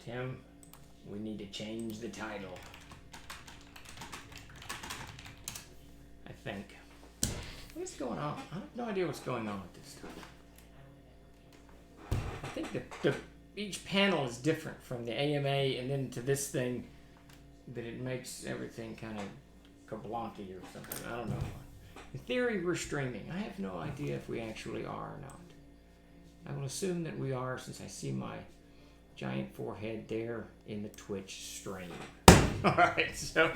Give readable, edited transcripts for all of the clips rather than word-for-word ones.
Tim, we need to change the title. I think. What is going on? I have no idea what's going on with this stuff. I think that each panel is different from the AMA and then to this thing, that it makes everything kind of kablonky or something. I don't know. In theory, we're streaming. I have no idea if we actually are or not. I will assume that we are since I see my giant forehead there in the Twitch stream. Alright, so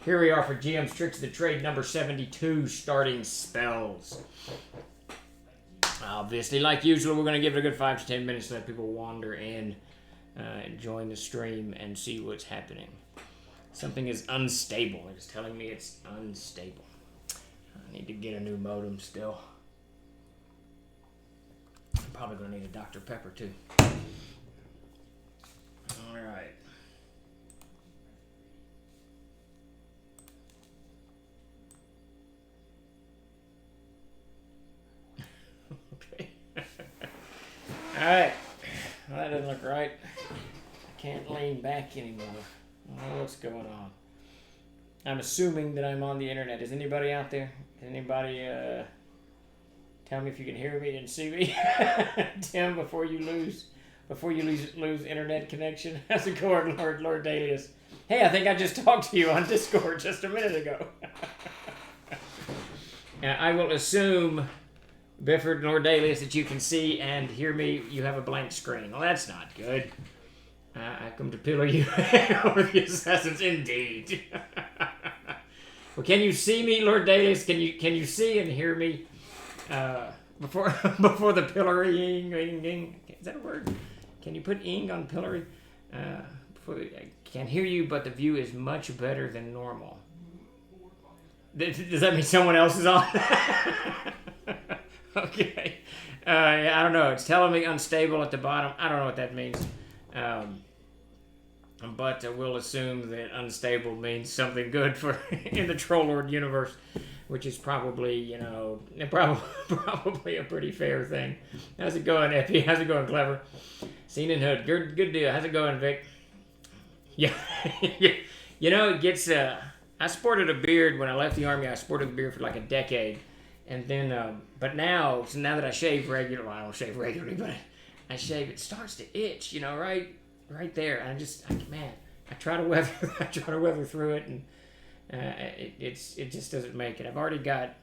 here we are for GM's Tricks of the Trade number 72, starting spells. Obviously, like usual, we're going to give it a good 5 to 10 minutes to let people wander in, join the stream, and see what's happening. Something is unstable. It's telling me it's unstable. I need to get a new modem still. I'm probably going to need a Dr. Pepper, too. Alright. Okay. Alright. Well, that doesn't look right. I can't lean back anymore. I don't know what's going on. I'm assuming that I'm on the internet. Is anybody out there? Can anybody tell me if you can hear me and see me? Tim, before you lose internet connection. How's it going, Lord Dalius? Hey, I think I just talked to you on Discord just a minute ago. I will assume, Bifford and Lord Dalius, that you can see and hear me. You have a blank screen. Well, that's not good. I come to pillow you over the assassins, indeed. Well, can you see me, Lord Dalius? Can you see and hear me before the pillorying? Is that a word? Can you put ing on pillory? I can hear you, but the view is much better than normal. Does that mean someone else is on? Okay. I don't know. It's telling me unstable at the bottom. I don't know what that means. But we'll assume that unstable means something good for in the Trollord universe, which is probably, probably a pretty fair thing. How's it going, Epi? How's it going, Clever? Scene and Hood. Good deal. How's it going, Vic? Yeah. It gets... I sported a beard when I left the Army. I sported a beard for like a decade. And then, but now that I shave regularly, well, I don't shave regularly, but I shave, it starts to itch, right there. And I try to weather through it, and it just doesn't make it. I've already got,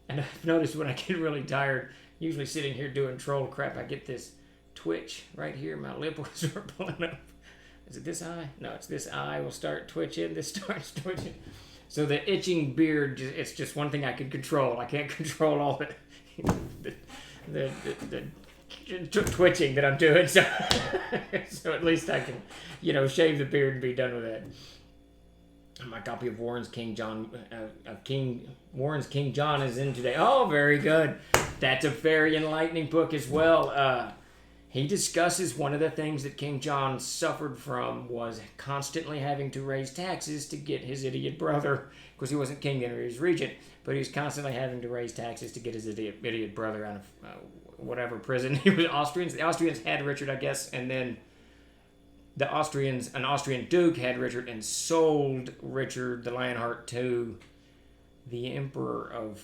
and I've noticed when I get really tired, usually sitting here doing troll crap, I get this twitch right here. My lip will start pulling up. Is it this eye? No, it's this eye will start twitching. This starts twitching. So the itching beard, it's just one thing I can control. I can't control all the twitching that I'm doing. So, so at least I can, shave the beard and be done with it. My copy of Warren's King John is in today. Oh, very good. That's a very enlightening book as well. He discusses one of the things that King John suffered from was constantly having to raise taxes to get his idiot brother, because he wasn't king then, he was regent, but he was constantly having to raise taxes to get his idiot brother out of whatever prison. He was Austrians. The Austrians had Richard, I guess, and then an Austrian duke had Richard and sold Richard the Lionheart to the Emperor of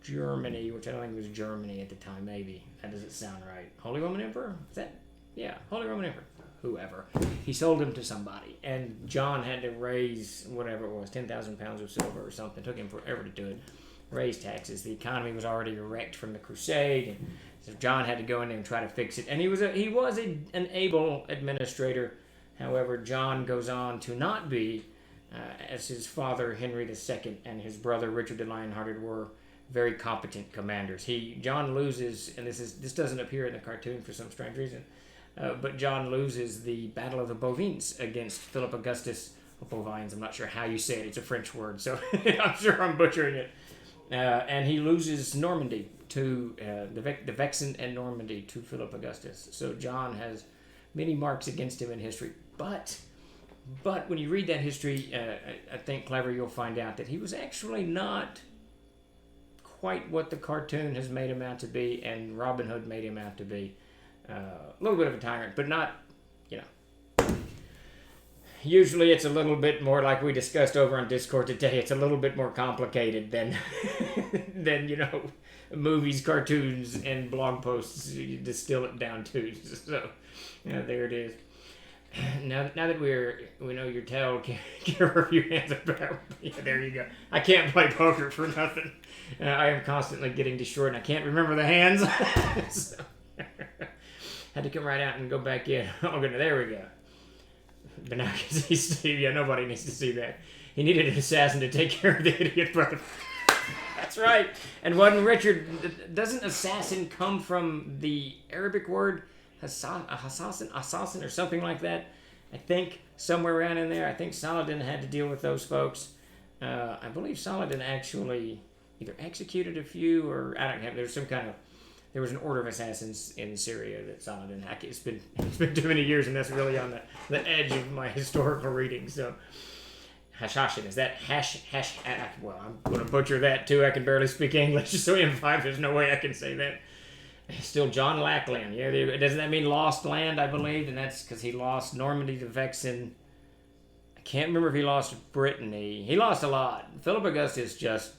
Germany, which I don't think was Germany at the time, maybe. That doesn't sound right. Holy Roman Emperor? Is that? Yeah, Holy Roman Emperor. Whoever. He sold him to somebody, and John had to raise whatever it was, 10,000 pounds of silver or something. It took him forever to do it. Raise taxes. The economy was already wrecked from the crusade, and so John had to go in there and try to fix it. And he was an able administrator. However, John goes on to not be, as his father Henry II and his brother Richard the Lionhearted were very competent commanders. John loses, and this doesn't appear in the cartoon for some strange reason, but John loses the Battle of the Bovines against Philip Augustus, Bovines, I'm not sure how you say it, it's a French word, so I'm sure I'm butchering it. And he loses Normandy to, the Vexin and Normandy to Philip Augustus. So John has many marks against him in history, but when you read that history, I think, Clever, you'll find out that he was actually not quite what the cartoon has made him out to be, and Robin Hood made him out to be. A little bit of a tyrant, but not, Usually it's a little bit more like we discussed over on Discord today. It's a little bit more complicated than than movies, cartoons, and blog posts. You distill it down to. So there it is. Now that we know your tail can rub your hands about. Yeah, there you go. I can't play poker for nothing. I am constantly getting destroyed, and I can't remember the hands. So, had to come right out and go back in. Oh, goodness, there we go. But now I can see Steve. Yeah, nobody needs to see that. He needed an assassin to take care of the idiot brother. That's right. And wasn't Richard? Doesn't assassin come from the Arabic word assassin or something like that? I think somewhere around in there. I think Saladin had to deal with those folks. I believe Saladin actually either executed a few or I don't know. There was an order of assassins in Syria that Saladin. It's been too many years, and that's really on the edge of my historical reading. So, Hashashin, is that hash? Well, I'm going to butcher that too. I can barely speak English, so M5, there's no way I can say that. Still John Lackland. Yeah, doesn't that mean lost land? I believe, and that's because he lost Normandy to Vexin. I can't remember if he lost Brittany. He lost a lot. Philip Augustus just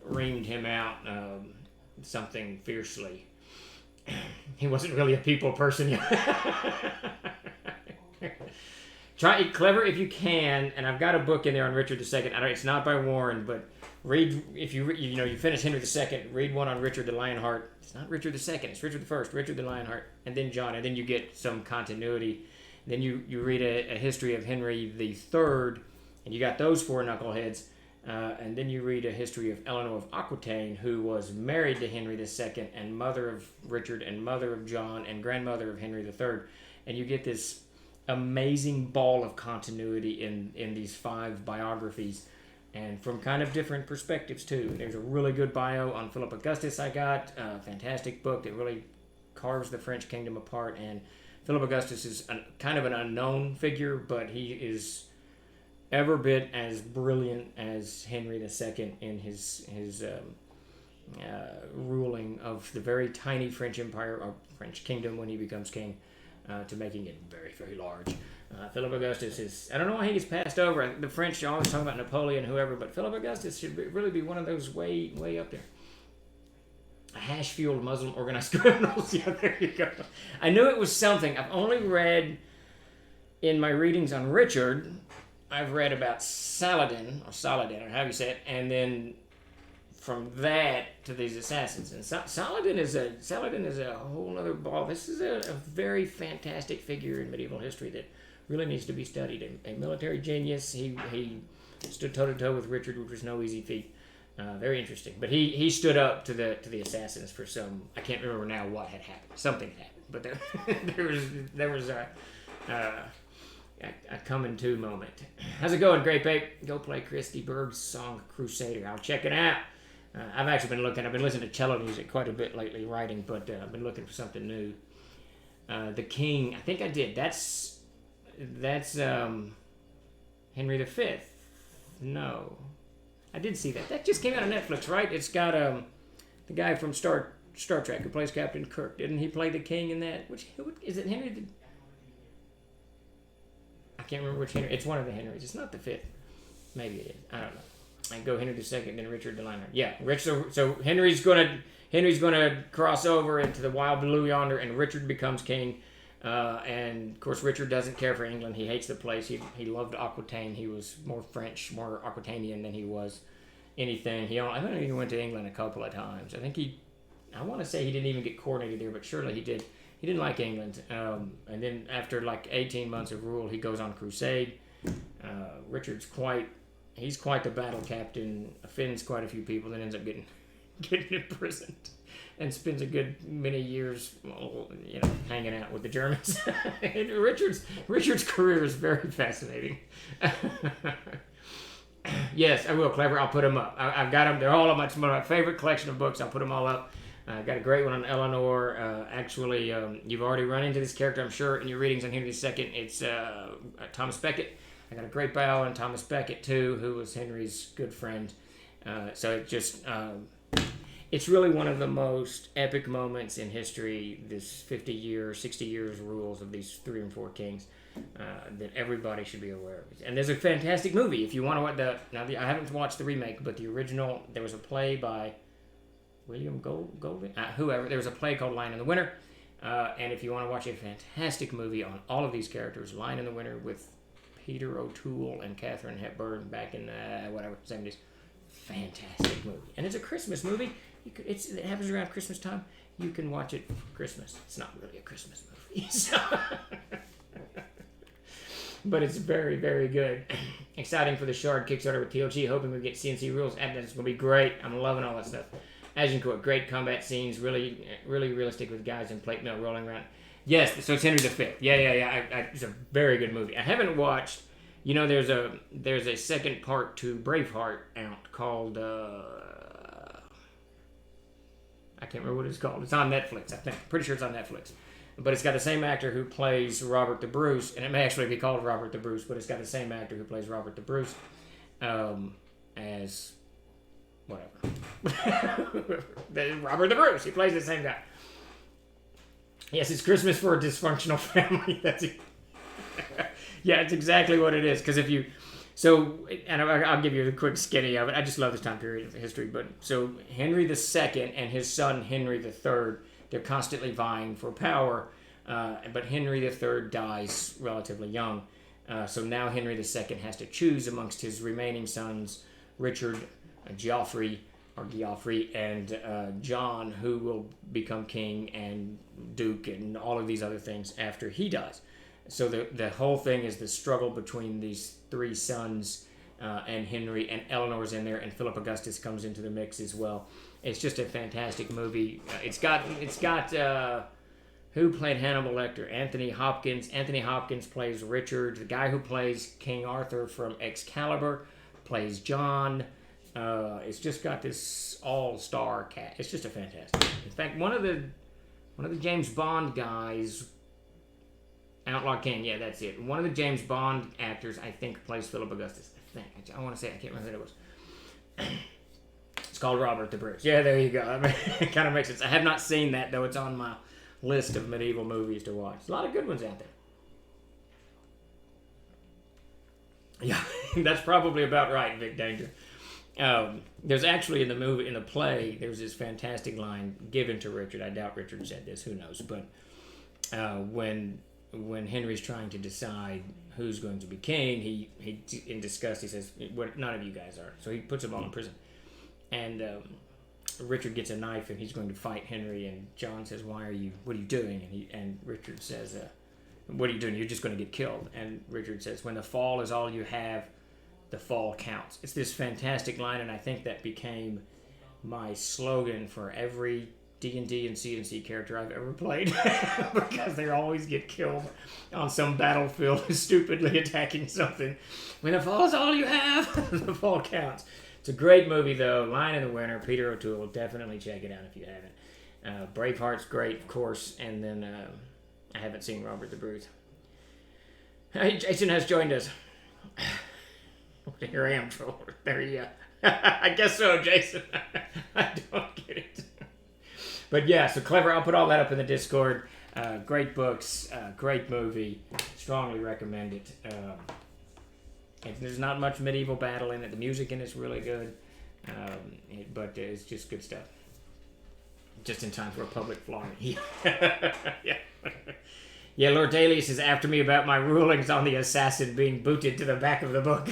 reamed him out. Something fiercely. He wasn't really a people person. Try clever if you can, and I've got a book in there on Richard II. It's not by Warren, but read if you finish Henry II. Read one on Richard the Lionheart. It's not Richard II. It's Richard I, Richard the Lionheart, and then John, and then you get some continuity. Then you read a history of Henry III, and you got those four knuckleheads. And then you read a history of Eleanor of Aquitaine, who was married to Henry II and mother of Richard and mother of John and grandmother of Henry III. And you get this amazing ball of continuity in these 5 biographies and from kind of different perspectives, too. There's a really good bio on Philip Augustus I got, a fantastic book that really carves the French kingdom apart. And Philip Augustus is kind of an unknown figure, but he is ever bit as brilliant as Henry II in his ruling of the very tiny French Empire or French kingdom when he becomes king, to making it very, very large. Philip Augustus is, I don't know why he gets passed over. The French always talk about Napoleon, whoever, but Philip Augustus should really be one of those way up there. Hash-fueled Muslim organized criminals. Yeah, there you go. I knew it was something. I've only read in my readings on Richard. I've read about Saladin, or however you say it, and then from that to these assassins. And Saladin is a whole other ball. This is a very fantastic figure in medieval history that really needs to be studied. A military genius. He stood toe to toe with Richard, which was no easy feat. Very interesting. But he stood up to the assassins for some. I can't remember now what had happened. Something had happened, but there was a coming to moment. How's it going, Grape Ape? Go play Christy Berg's song Crusader. I'll check it out. I've actually been listening to cello music quite a bit lately, writing, but I've been looking for something new. The King, I think I did. That's Henry V. No. I did see that. That just came out on Netflix, right? It's got the guy from Star Trek who plays Captain Kirk. Didn't he play the King in that? Who is it, Henry the... I can't remember which Henry. It's one of the Henrys. It's not the 5th. Maybe it is. I don't know. I go Henry II, then Richard the Lionheart. Yeah, so Henry's gonna cross over into the wild blue yonder, and Richard becomes king. And of course, Richard doesn't care for England. He hates the place. He loved Aquitaine. He was more French, more Aquitanian than he was anything. I think he went to England a couple of times. I want to say he didn't even get coronated there, but surely he did. He didn't like England. And then after like 18 months of rule, he goes on crusade. Richard's quite the battle captain, offends quite a few people, then ends up getting imprisoned and spends a good many years, hanging out with the Germans. Richard's career is very fascinating. Yes, I will, Clever. I'll put them up. I've got them. They're all on my favorite collection of books. I'll put them all up. I got a great one on Eleanor. Actually, you've already run into this character, I'm sure, in your readings on Henry II. It's Thomas Becket. I got a great bio on Thomas Becket, too, who was Henry's good friend. So it just... It's really one of the most epic moments in history. This 50 years, 60 years rules of these 3 and 4 kings that everybody should be aware of. And there's a fantastic movie if you want to watch I haven't watched the remake, but the original. There was a play by William Golding, whoever. There was a play called Lion in the Winter, and if you want to watch a fantastic movie on all of these characters, Lion in the Winter with Peter O'Toole and Katharine Hepburn back in 70s. Fantastic movie, and it's a Christmas movie. It happens around Christmas time. You can watch it for Christmas. It's not really a Christmas movie, so. But it's very, very good. Exciting for the Shard Kickstarter with TLG. Hoping we get CNC rules. And it's going to be great. I'm loving all that stuff. As you can quote, great combat scenes. Really, really realistic with guys in plate mail rolling around. Yes, so it's Henry V. Yeah. It's a very good movie. I haven't watched. You know, there's a second part to Braveheart out called. I can't remember what it's called. It's on Netflix, I think. Pretty sure it's on Netflix. But it's got the same actor who plays Robert the Bruce, and it may actually be called Robert the Bruce, but it's got the same actor who plays Robert the Bruce as whatever. Robert the Bruce. He plays the same guy. Yes, it's Christmas for a dysfunctional family. That's it. Yeah, it's exactly what it is. Because if you... So, and I'll give you a quick skinny of it. I just love this time period of history. But so Henry II and his son Henry III, they're constantly vying for power. But Henry III dies relatively young. So now Henry II has to choose amongst his remaining sons, Richard, Geoffrey, and John, who will become king and duke and all of these other things after he dies. So the whole thing is the struggle between these 3 sons and Henry, and Eleanor's in there, and Philip Augustus comes into the mix as well. It's just a fantastic movie. It's got who played Hannibal Lecter? Anthony Hopkins. Anthony Hopkins plays Richard. The guy who plays King Arthur from Excalibur plays John. It's just got this all-star cast. It's just a fantastic. In fact, one of the James Bond guys. Outlaw King, yeah, that's it. One of the James Bond actors, I think, plays Philip Augustus. I want to say, I can't remember who it was. It's called Robert the Bruce. Yeah, there you go. I mean, it kind of makes sense. I have not seen that, though. It's on my list of medieval movies to watch. There's a lot of good ones out there. Yeah, that's probably about right, Vic Danger. There's actually in the play, there's this fantastic line given to Richard. I doubt Richard said this, who knows, but when Henry's trying to decide who's going to be king, he in disgust, he says, none of you guys are. So he puts them all in prison. And Richard gets a knife and he's going to fight Henry, and John says, what are you doing? And Richard says, what are you doing? You're just going to get killed. And Richard says, when the fall is all you have, the fall counts. It's this fantastic line, and I think that became my slogan for every D&D and C&C character I've ever played because they always get killed on some battlefield stupidly attacking something. When the fall is all you have, the fall counts. It's a great movie, though. Lion in the Winter, Peter O'Toole. Definitely check it out if you haven't. Braveheart's great, of course, and then I haven't seen Robert the Bruce. Hey, Jason has joined us. Here I am, troll. There you go. I guess so, Jason. I don't get it. But yeah, so clever. I'll put all that up in the Discord. Great books, great movie. Strongly recommend it. There's not much medieval battle in it. The music in it's really good. But it's just good stuff. Just in time for a public flogging. Yeah. Yeah, Lord Dalius is after me about my rulings on the assassin being booted to the back of the book.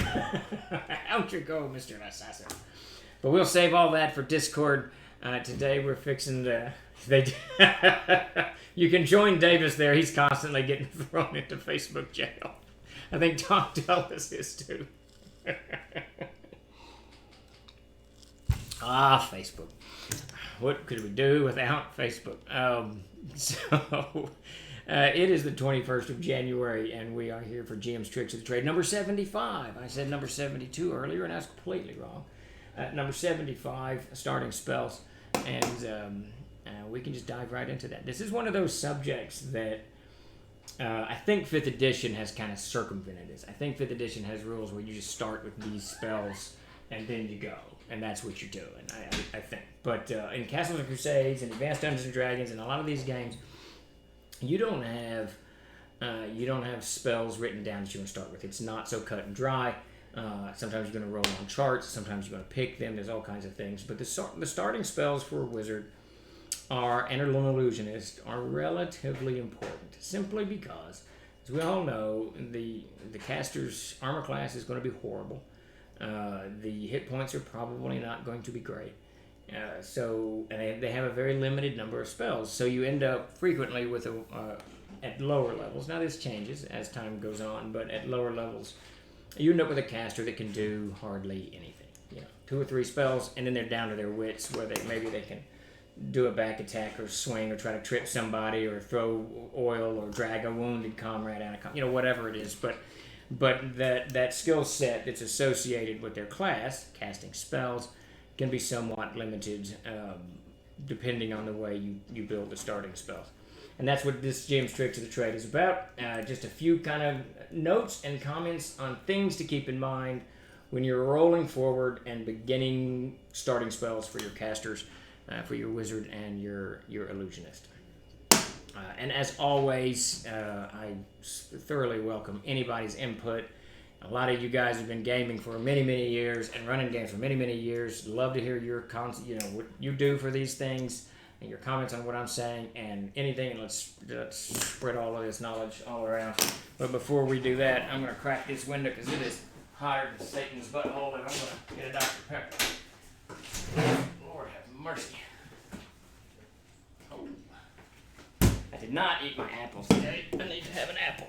Out you go, Mr. Assassin. But we'll save all that for Discord. Today we're fixing to... You can join Davis there. He's constantly getting thrown into Facebook jail. I think Tom Dulles is too. Facebook. What could we do without Facebook? It is the 21st of January, and we are here for GM's Tricks of the Trade. Number 75. I said number 72 earlier, and I was completely wrong. Number 75, starting spells. And we can just dive right into that. This is one of those subjects that I think 5th edition has kind of circumvented this. I think 5th edition has rules where you just start with these spells, and then you go. and that's what you're doing, I think. But in Castles and Crusades and Advanced Dungeons and Dragons and a lot of these games, you don't have spells written down that you want to start with. It's not so cut and dry. Sometimes you're going to roll on charts. Sometimes you're going to pick them. There's all kinds of things. But the starting spells for a wizard and an illusionist are relatively important, simply because, as we all know, the caster's armor class is going to be horrible. The hit points are probably not going to be great. And they have a very limited number of spells. So you end up frequently with at lower levels. Now this changes as time goes on, but at lower levels, you end up with a caster that can do hardly anything. 2 or 3 spells, and then they're down to their wits, where maybe they can do a back attack or swing or try to trip somebody or throw oil or drag a wounded comrade out of whatever it is. But that skill set that's associated with their class, casting spells, can be somewhat limited depending on the way you build the starting spells. And that's what this GM's Tricks of the Trade is about. Just a few kind of notes and comments on things to keep in mind when you're rolling forward and beginning starting spells for your casters, for your wizard and your illusionist. And as always, I thoroughly welcome anybody's input. A lot of you guys have been gaming for many, many years and running games for many, many years. Love to hear your what you do for these things and your comments on what I'm saying and anything. And let's spread all of this knowledge all around. But before we do that, I'm going to crack this window because it is hotter than Satan's butthole, and I'm going to get a Dr. Pepper. Lord have mercy. Oh. I did not eat my apples today. I need to have an apple.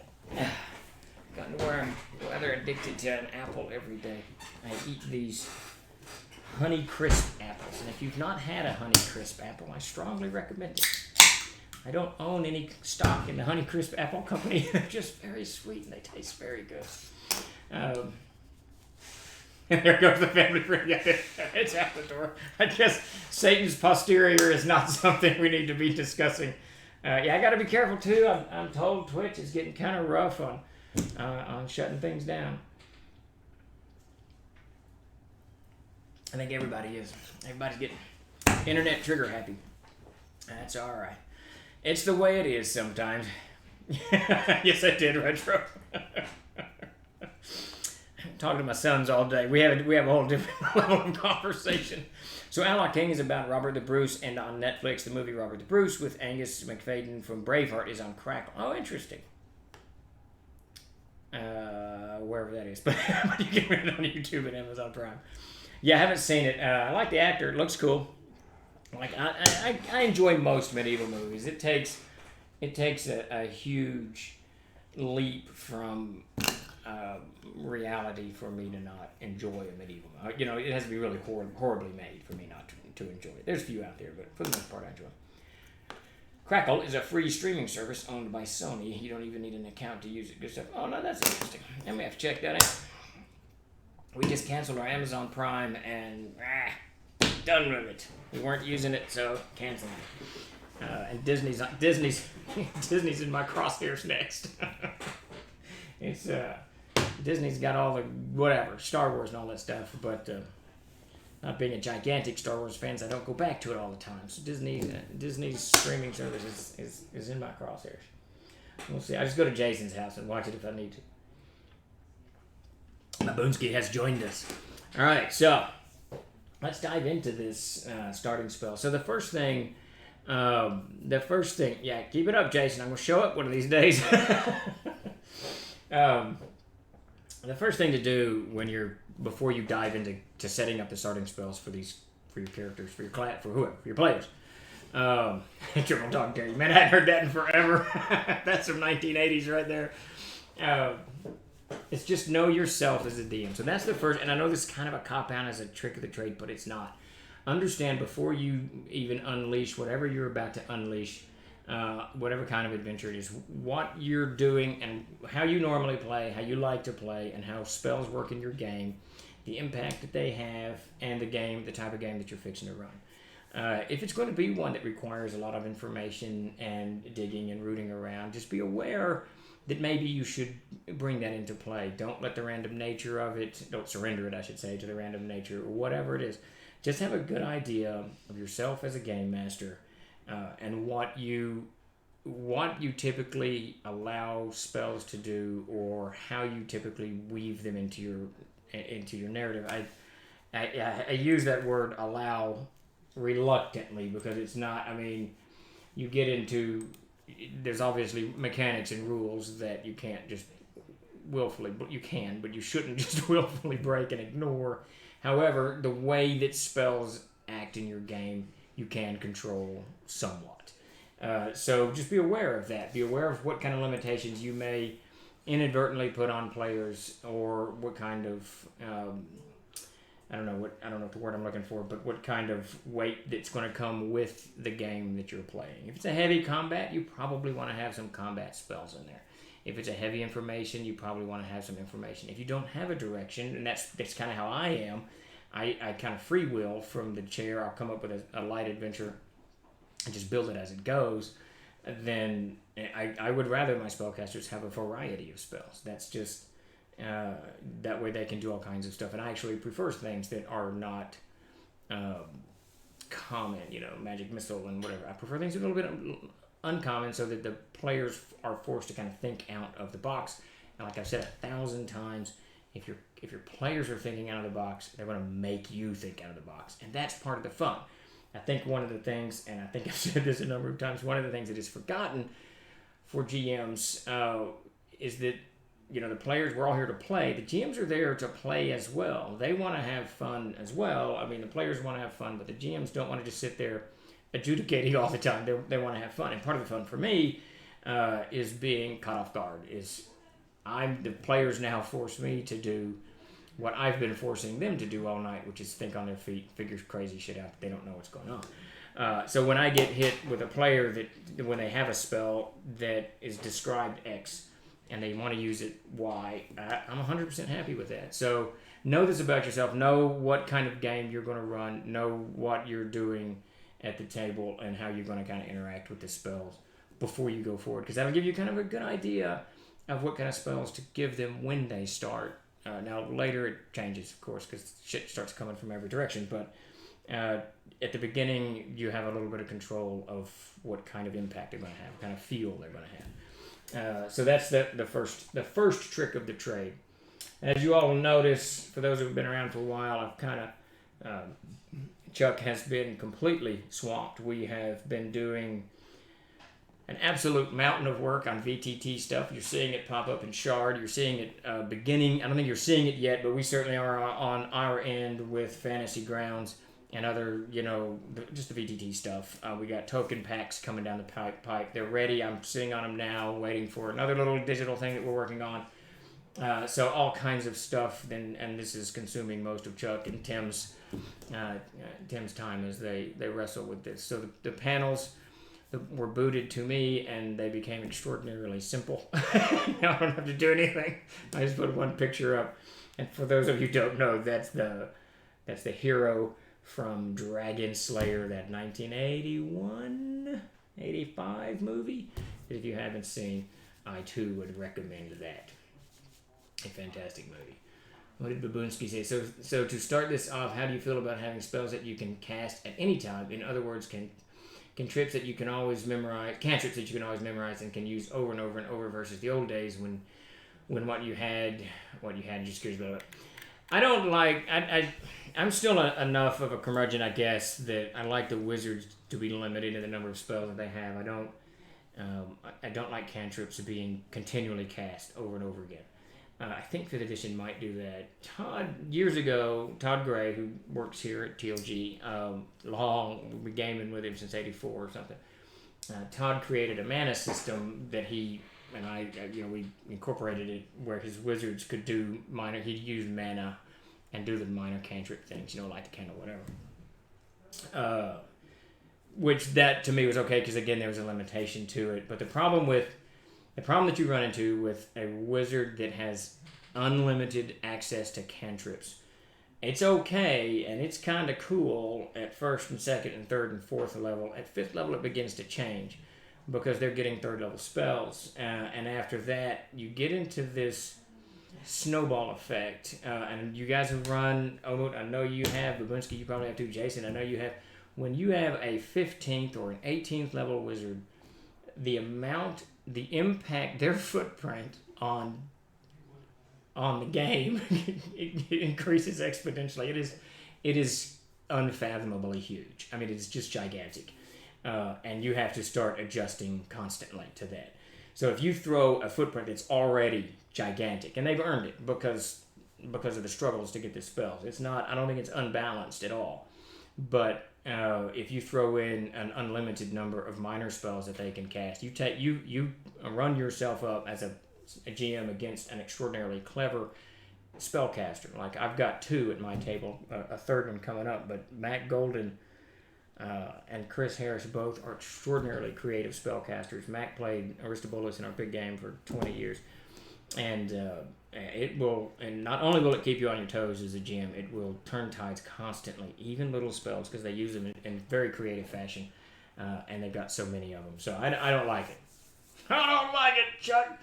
Gotten to where I'm rather addicted to an apple every day. I eat these Honey Crisp apples, and if you've not had a Honey Crisp apple, I strongly recommend it. I don't own any stock in the Honey Crisp Apple Company. They're just very sweet and they taste very good. And there goes the family friend. It's out the door. I guess Satan's posterior is not something we need to be discussing. I got to be careful too. I'm told Twitch is getting kind of rough on shutting things down. I think everybody is. Everybody's getting internet trigger happy. That's all right. It's the way it is sometimes. Yes, I did, Retro. Talking to my sons all day. We have a whole different level of conversation. So Outlaw King is about Robert the Bruce, and on Netflix, the movie Robert the Bruce with Angus McFadden from Braveheart is on Crackle. Oh, interesting. Wherever that is. But you can read it on YouTube and Amazon Prime. Yeah, I haven't seen it. I like the actor. It looks cool. I enjoy most medieval movies. It takes a huge leap from reality for me to not enjoy a medieval movie. It has to be really horribly made for me not to enjoy it. There's a few out there, but for the most part, I enjoy it. Crackle is a free streaming service owned by Sony. You don't even need an account to use it. Good stuff. Oh, no, that's interesting. I may have to check that out. We just canceled our Amazon Prime and done with it. We weren't using it, so canceling it. And Disney's in my crosshairs next. It's Disney's got all the whatever Star Wars and all that stuff, but not being a gigantic Star Wars fan, I don't go back to it all the time. So Disney's streaming service is in my crosshairs. We'll see. I just go to Jason's house and watch it if I need to. Baboonsky has joined us. All right, so let's dive into this starting spell. So the first thing, yeah, keep it up, Jason. I'm gonna show up one of these days. The first thing to do before you dive into setting up the starting spells for your characters, for your class, for whoever, for your players. Triple Dog Terry, man, I hadn't heard that in forever. That's some 1980s right there. It's just know yourself as a DM. So that's the first, and I know this is kind of a cop-out as a trick of the trade, but it's not. Understand before you even unleash whatever you're about to unleash, whatever kind of adventure it is, what you're doing and how you normally play, how you like to play, and how spells work in your game, the impact that they have, and the type of game that you're fixing to run. If it's going to be one that requires a lot of information and digging and rooting around, just be aware that maybe you should bring that into play. Don't let the random nature of it, don't surrender it, I should say, to the random nature, or whatever it is. Just have a good idea of yourself as a game master, and what you typically allow spells to do, or how you typically weave them into your narrative. I use that word allow reluctantly, because it's not, I mean, you get into, there's obviously mechanics and rules that you can't just willfully, but you can, but you shouldn't just willfully break and ignore. However, the way that spells act in your game, you can control somewhat. So just be aware of that. Be aware of what kind of limitations you may inadvertently put on players, or what kind of I don't know the word I'm looking for, but what kind of weight that's going to come with the game that you're playing. If it's a heavy combat, you probably want to have some combat spells in there. If it's a heavy information, you probably want to have some information. If you don't have a direction, and that's kind of how I am, I kind of free will from the chair. I'll come up with a light adventure and just build it as it goes. Then I would rather my spellcasters have a variety of spells. That's just that way they can do all kinds of stuff. And I actually prefer things that are not common, magic missile and whatever. I prefer things that are a little bit uncommon, so that the players are forced to kind of think out of the box. And like I've said 1,000 times, if your players are thinking out of the box, they're going to make you think out of the box, and that's part of the fun. I think one of the things, and I think I've said this a number of times, one of the things that is forgotten for GMs is that, the players, we're all here to play. The GMs are there to play as well. They want to have fun as well. I mean, the players want to have fun, but the GMs don't want to just sit there adjudicating all the time. They want to have fun. And part of the fun for me is being caught off guard. The players now force me to do what I've been forcing them to do all night, which is think on their feet, figure crazy shit out that they don't know what's going on. So when I get hit with a player that, when they have a spell that is described X and they want to use it Y, I'm 100% happy with that. So know this about yourself. Know what kind of game you're going to run. Know what you're doing at the table and how you're going to kind of interact with the spells before you go forward, because that'll give you kind of a good idea of what kind of spells to give them when they start. Now, later it changes, of course, because shit starts coming from every direction. But at the beginning, you have a little bit of control of what kind of impact they're going to have, what kind of feel they're going to have. So that's the first trick of the trade. As you all notice, for those who have been around for a while, I've kind of Chuck has been completely swamped. We have been doing an absolute mountain of work on VTT stuff. You're seeing it pop up in Shard. You're seeing it beginning. I don't think you're seeing it yet, but we certainly are on our end with Fantasy Grounds and other, just the VTT stuff. We got token packs coming down the pipe. They're ready. I'm sitting on them now, waiting for another little digital thing that we're working on. So all kinds of stuff. And this is consuming most of Chuck and Tim's time as they wrestle with this. So the panels were booted to me, and they became extraordinarily simple. Now I don't have to do anything. I just put one picture up. And for those of you who don't know, that's the hero from Dragon Slayer, that 1981, 85 movie. If you haven't seen, I too would recommend that. A fantastic movie. What did Babunski say? So to start this off, how do you feel about having spells that you can cast at any time? In other words, cantrips that you can always memorize, and can use over and over and over, versus the old days when what you had just curious about it. I don't like. I'm still enough of a curmudgeon, I guess, that I like the wizards to be limited in the number of spells that they have. I don't like cantrips being continually cast over and over again. I think 5th edition might do that. Todd Gray, who works here at TLG, we've been gaming with him since '84 or something. Todd created a mana system that he and I, we incorporated it where his wizards could do minor. He'd use mana and do the minor cantrip things, light the candle, whatever. Which that to me was okay, because again there was a limitation to it. But the problem that you run into with a wizard that has unlimited access to cantrips, it's okay and it's kind of cool at 1st and 2nd and 3rd and 4th level. At 5th level it begins to change, because they're getting third level spells. And after that, you get into this snowball effect. And you guys have run, I know you have, Babunski, you probably have too, Jason, I know you have. When you have a 15th or an 18th level wizard, the impact, their footprint on the game it increases exponentially. It is unfathomably huge. I mean, it's just gigantic. And you have to start adjusting constantly to that. So if you throw a footprint that's already gigantic, and they've earned it because of the struggles to get the spells, it's not, I don't think it's unbalanced at all. But if you throw in an unlimited number of minor spells that they can cast, you run yourself up as a GM against an extraordinarily clever spellcaster. Like, I've got two at my table, a third one coming up, but Matt Golden and Chris Harris both are extraordinarily creative spellcasters. Mac played Aristobulus in our big game for 20 years, and not only will it keep you on your toes as a GM, it will turn tides constantly, even little spells, because they use them in very creative fashion, and they've got so many of them. So I don't like it. I don't like it, Chuck.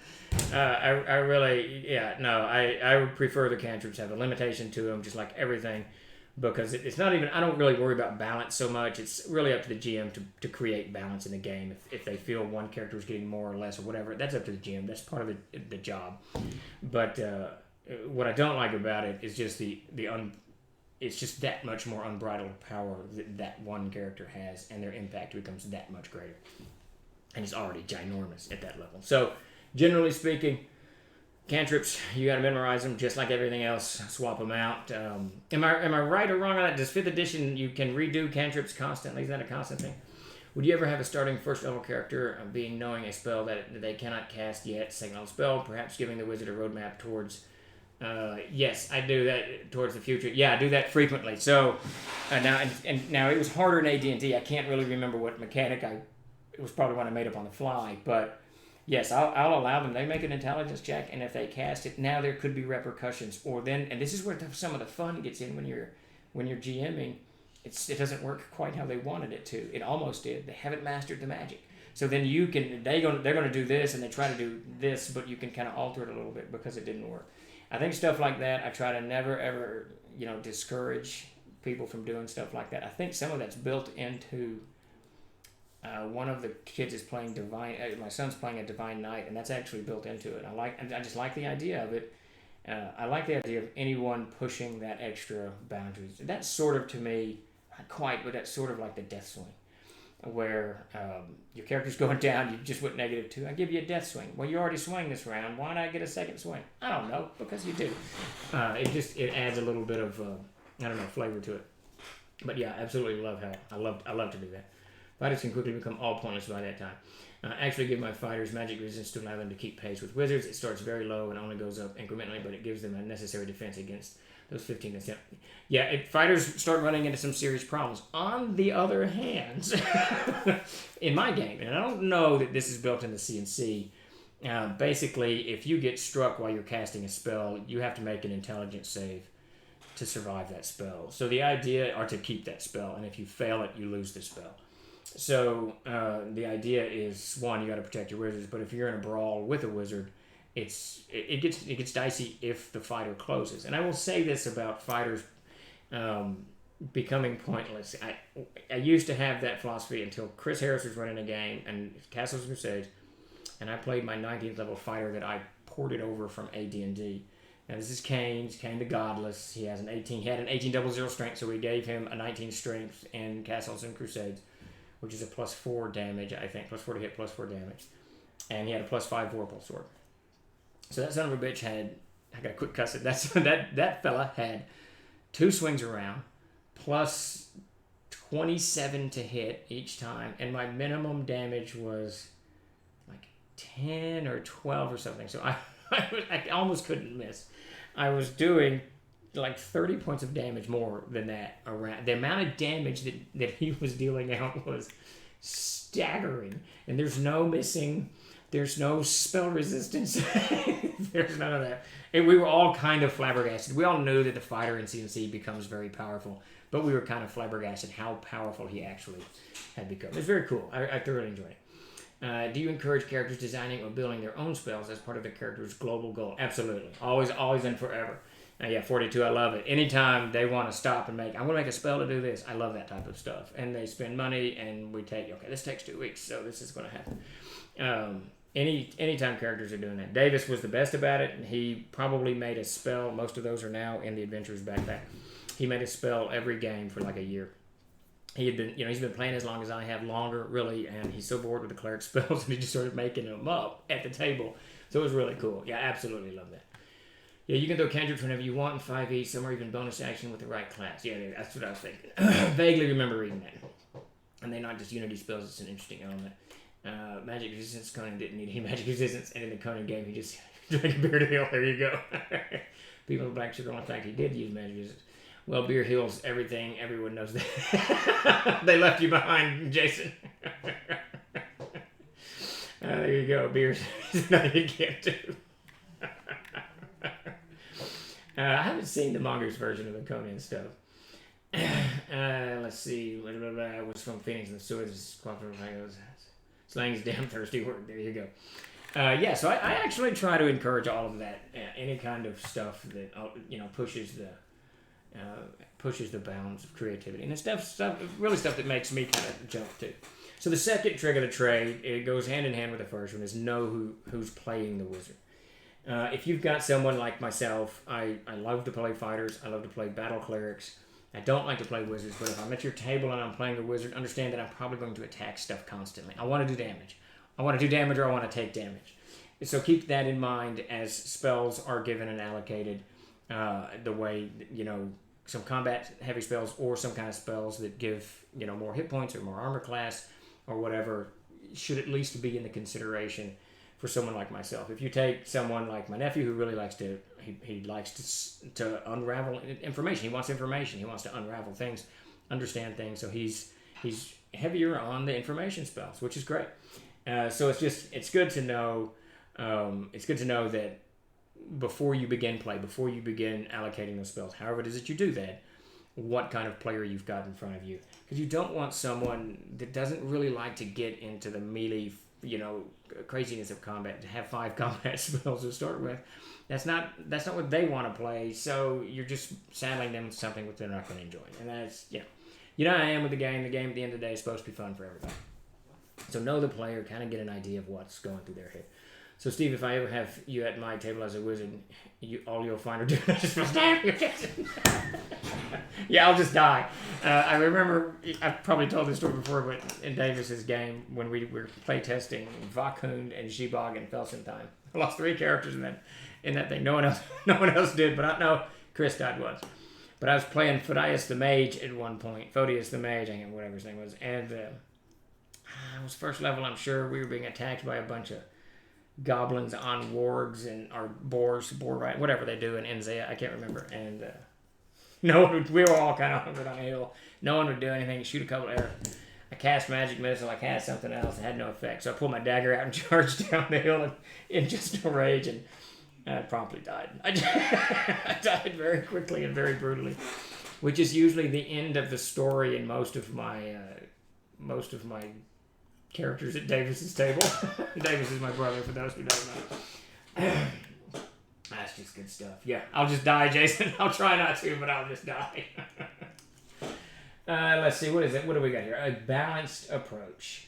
I really, I would prefer the cantrips have a limitation to them, just like everything, because it's not even, I don't really worry about balance so much. It's really up to the GM to create balance in the game. If they feel one character is getting more or less or whatever, that's up to the GM. That's part of the job. But what I don't like about it is just it's just that much more unbridled power that one character has, and their impact becomes that much greater. And it's already ginormous at that level. So, generally speaking, cantrips, you got to memorize them just like everything else. Swap them out. Am I right or wrong on that? Does 5th edition, you can redo cantrips constantly? Is that a constant thing? Would you ever have a starting first level character being knowing a spell that they cannot cast yet, second level spell, perhaps giving the wizard a roadmap towards... yes, I do that towards the future. Yeah, I do that frequently. So, now it was harder in AD&D. I can't really remember what mechanic it was probably one I made up on the fly, but yes, I'll allow them. They make an intelligence check, and if they cast it, now there could be repercussions. Or then, and this is where some of the fun gets in when you're GMing. It doesn't work quite how they wanted it to. It almost did. They haven't mastered the magic. So then they're going to do this, and they try to do this, but you can kind of alter it a little bit because it didn't work. I think stuff like that, I try to never ever discourage people from doing stuff like that. I think some of that's built into. One of the kids is playing Divine. My son's playing a Divine Knight, and that's actually built into it. I just like the idea of it. I like the idea of anyone pushing that extra boundaries. That's sort of, to me, not quite, but that's sort of like the death swing, where your character's going down. You just went -2. I give you a death swing. Well, you already swing this round. Why not get a second swing? I don't know, because you do. It adds a little bit of flavor to it. But yeah, absolutely love how I love to do that. Fighters can quickly become all pointless by that time. Actually give my fighters magic resistance to allow them to keep pace with wizards. It starts very low and only goes up incrementally, but it gives them a necessary defense against those 15 attempts. Yeah, fighters start running into some serious problems. On the other hand, in my game, and I don't know that this is built into C&C, basically, if you get struck while you're casting a spell, you have to make an intelligence save to survive that spell. So the idea, or to keep that spell, and if you fail it, you lose the spell. So the idea is, one, you got to protect your wizards, but if you're in a brawl with a wizard, it gets dicey if the fighter closes. And I will say this about fighters becoming pointless. I used to have that philosophy until Chris Harris was running a game and Castles and Crusades, and I played my 19th level fighter that I ported over from AD&D. Now this is Kane the Godless. He had an 18 strength, so we gave him a 19 strength in Castles and Crusades, which is a +4 damage, I think. +4 to hit, +4 damage. And he had a +5 Vorpal Sword. So that son of a bitch had, I got a quick cuss it, that fella had 2 swings around, +27 to hit each time, and my minimum damage was like 10 or 12 or something. So I almost couldn't miss. I was doing like 30 points of damage more than that around. The amount of damage that he was dealing out was staggering. And there's no missing. There's no spell resistance. There's none of that. And we were all kind of flabbergasted. We all knew that the fighter in C&C becomes very powerful, but we were kind of flabbergasted how powerful he actually had become. It's very cool. I thoroughly enjoyed it. Do you encourage characters designing or building their own spells as part of the character's global goal? Absolutely. Always, always, and forever. Yeah, 42, I love it. Anytime they want to stop and I'm going to make a spell to do this, I love that type of stuff. And they spend money, and we okay, this takes 2 weeks, so this is going to happen. Anytime characters are doing that. Davis was the best about it, and he probably made a spell. Most of those are now in the Adventurer's Backpack. He made a spell every game for like a year. He had been, he's been playing as long as I have, longer, really, and he's so bored with the cleric spells, and he just started making them up at the table. So it was really cool. Yeah, absolutely love that. Yeah, you can throw cantrips whenever you want in 5e. Some are even bonus action with the right class. Yeah, that's what I was thinking. Vaguely remember reading that. And they're not just unity spells, it's an interesting element. Magic resistance, Conan didn't need any magic resistance, and in the Conan game, he just drank a beer to heal. There you go. People with black sugar on the fact he did use magic resistance. Well, beer heals everything. Everyone knows that. They left you behind, Jason. There you go. Beer is nothing you can't do. I haven't seen the Mongoose version of the Conan stuff. Let's see. It was from Phoenix and the Swords. Slang's damn thirsty word. There you go. So I actually try to encourage all of that. Any kind of stuff that pushes the bounds of creativity, and it's stuff that makes me kind of jump too. So the second trick of the trade, it goes hand in hand with the first one, is know who's playing the wizard. If you've got someone like myself, I love to play fighters. I love to play battle clerics. I don't like to play wizards, but if I'm at your table and I'm playing the wizard, understand that I'm probably going to attack stuff constantly. I want to do damage. I want to do damage, or I want to take damage. So keep that in mind as spells are given and allocated the way, some combat heavy spells or some kind of spells that give, more hit points or more armor class or whatever should at least be in the consideration for someone like myself. If you take someone like my nephew who really likes to, he likes to unravel information. He wants information. He wants to unravel things, understand things. So he's heavier on the information spells, which is great. So it's good to know. It's good to know that before you begin play, before you begin allocating those spells, however it is that you do that, what kind of player you've got in front of you. Because you don't want someone that doesn't really like to get into the melee, craziness of combat, to have 5 combat spells to start with. That's not what they want to play, so you're just saddling them with something that they're not going to enjoy. And that's, how I am with the game. The game at the end of the day is supposed to be fun for everybody. So know the player, kind of get an idea of what's going through their head. So Steve, if I ever have you at my table as a wizard, all you'll find are doing is just stab you. Yeah, I'll just die. I remember, I've probably told this story before, but in Davis's game, when we were playtesting Vakund and Zhibog and Felsentheim, I lost 3 characters in that thing. No one else did, but I know Chris died once. But I was playing Photius the Mage at one point. Photius the Mage, I can't remember whatever his name was. And it was first level, I'm sure. We were being attacked by a bunch of goblins on wargs or boars, whatever they do in Enzea. I can't remember. And we were all kind of on a hill. No one would do anything. Shoot a couple of arrows. I cast magic missile. I cast something else. It had no effect. So I pulled my dagger out and charged down the hill in just a rage, and I promptly died. I died very quickly and very brutally, which is usually the end of the story in most of my characters at Davis's table. Davis is my brother, for those who don't know. That's just good stuff. Yeah, I'll just die, Jason. I'll try not to, but I'll just die. Let's see, what is it? What do we got here? A balanced approach.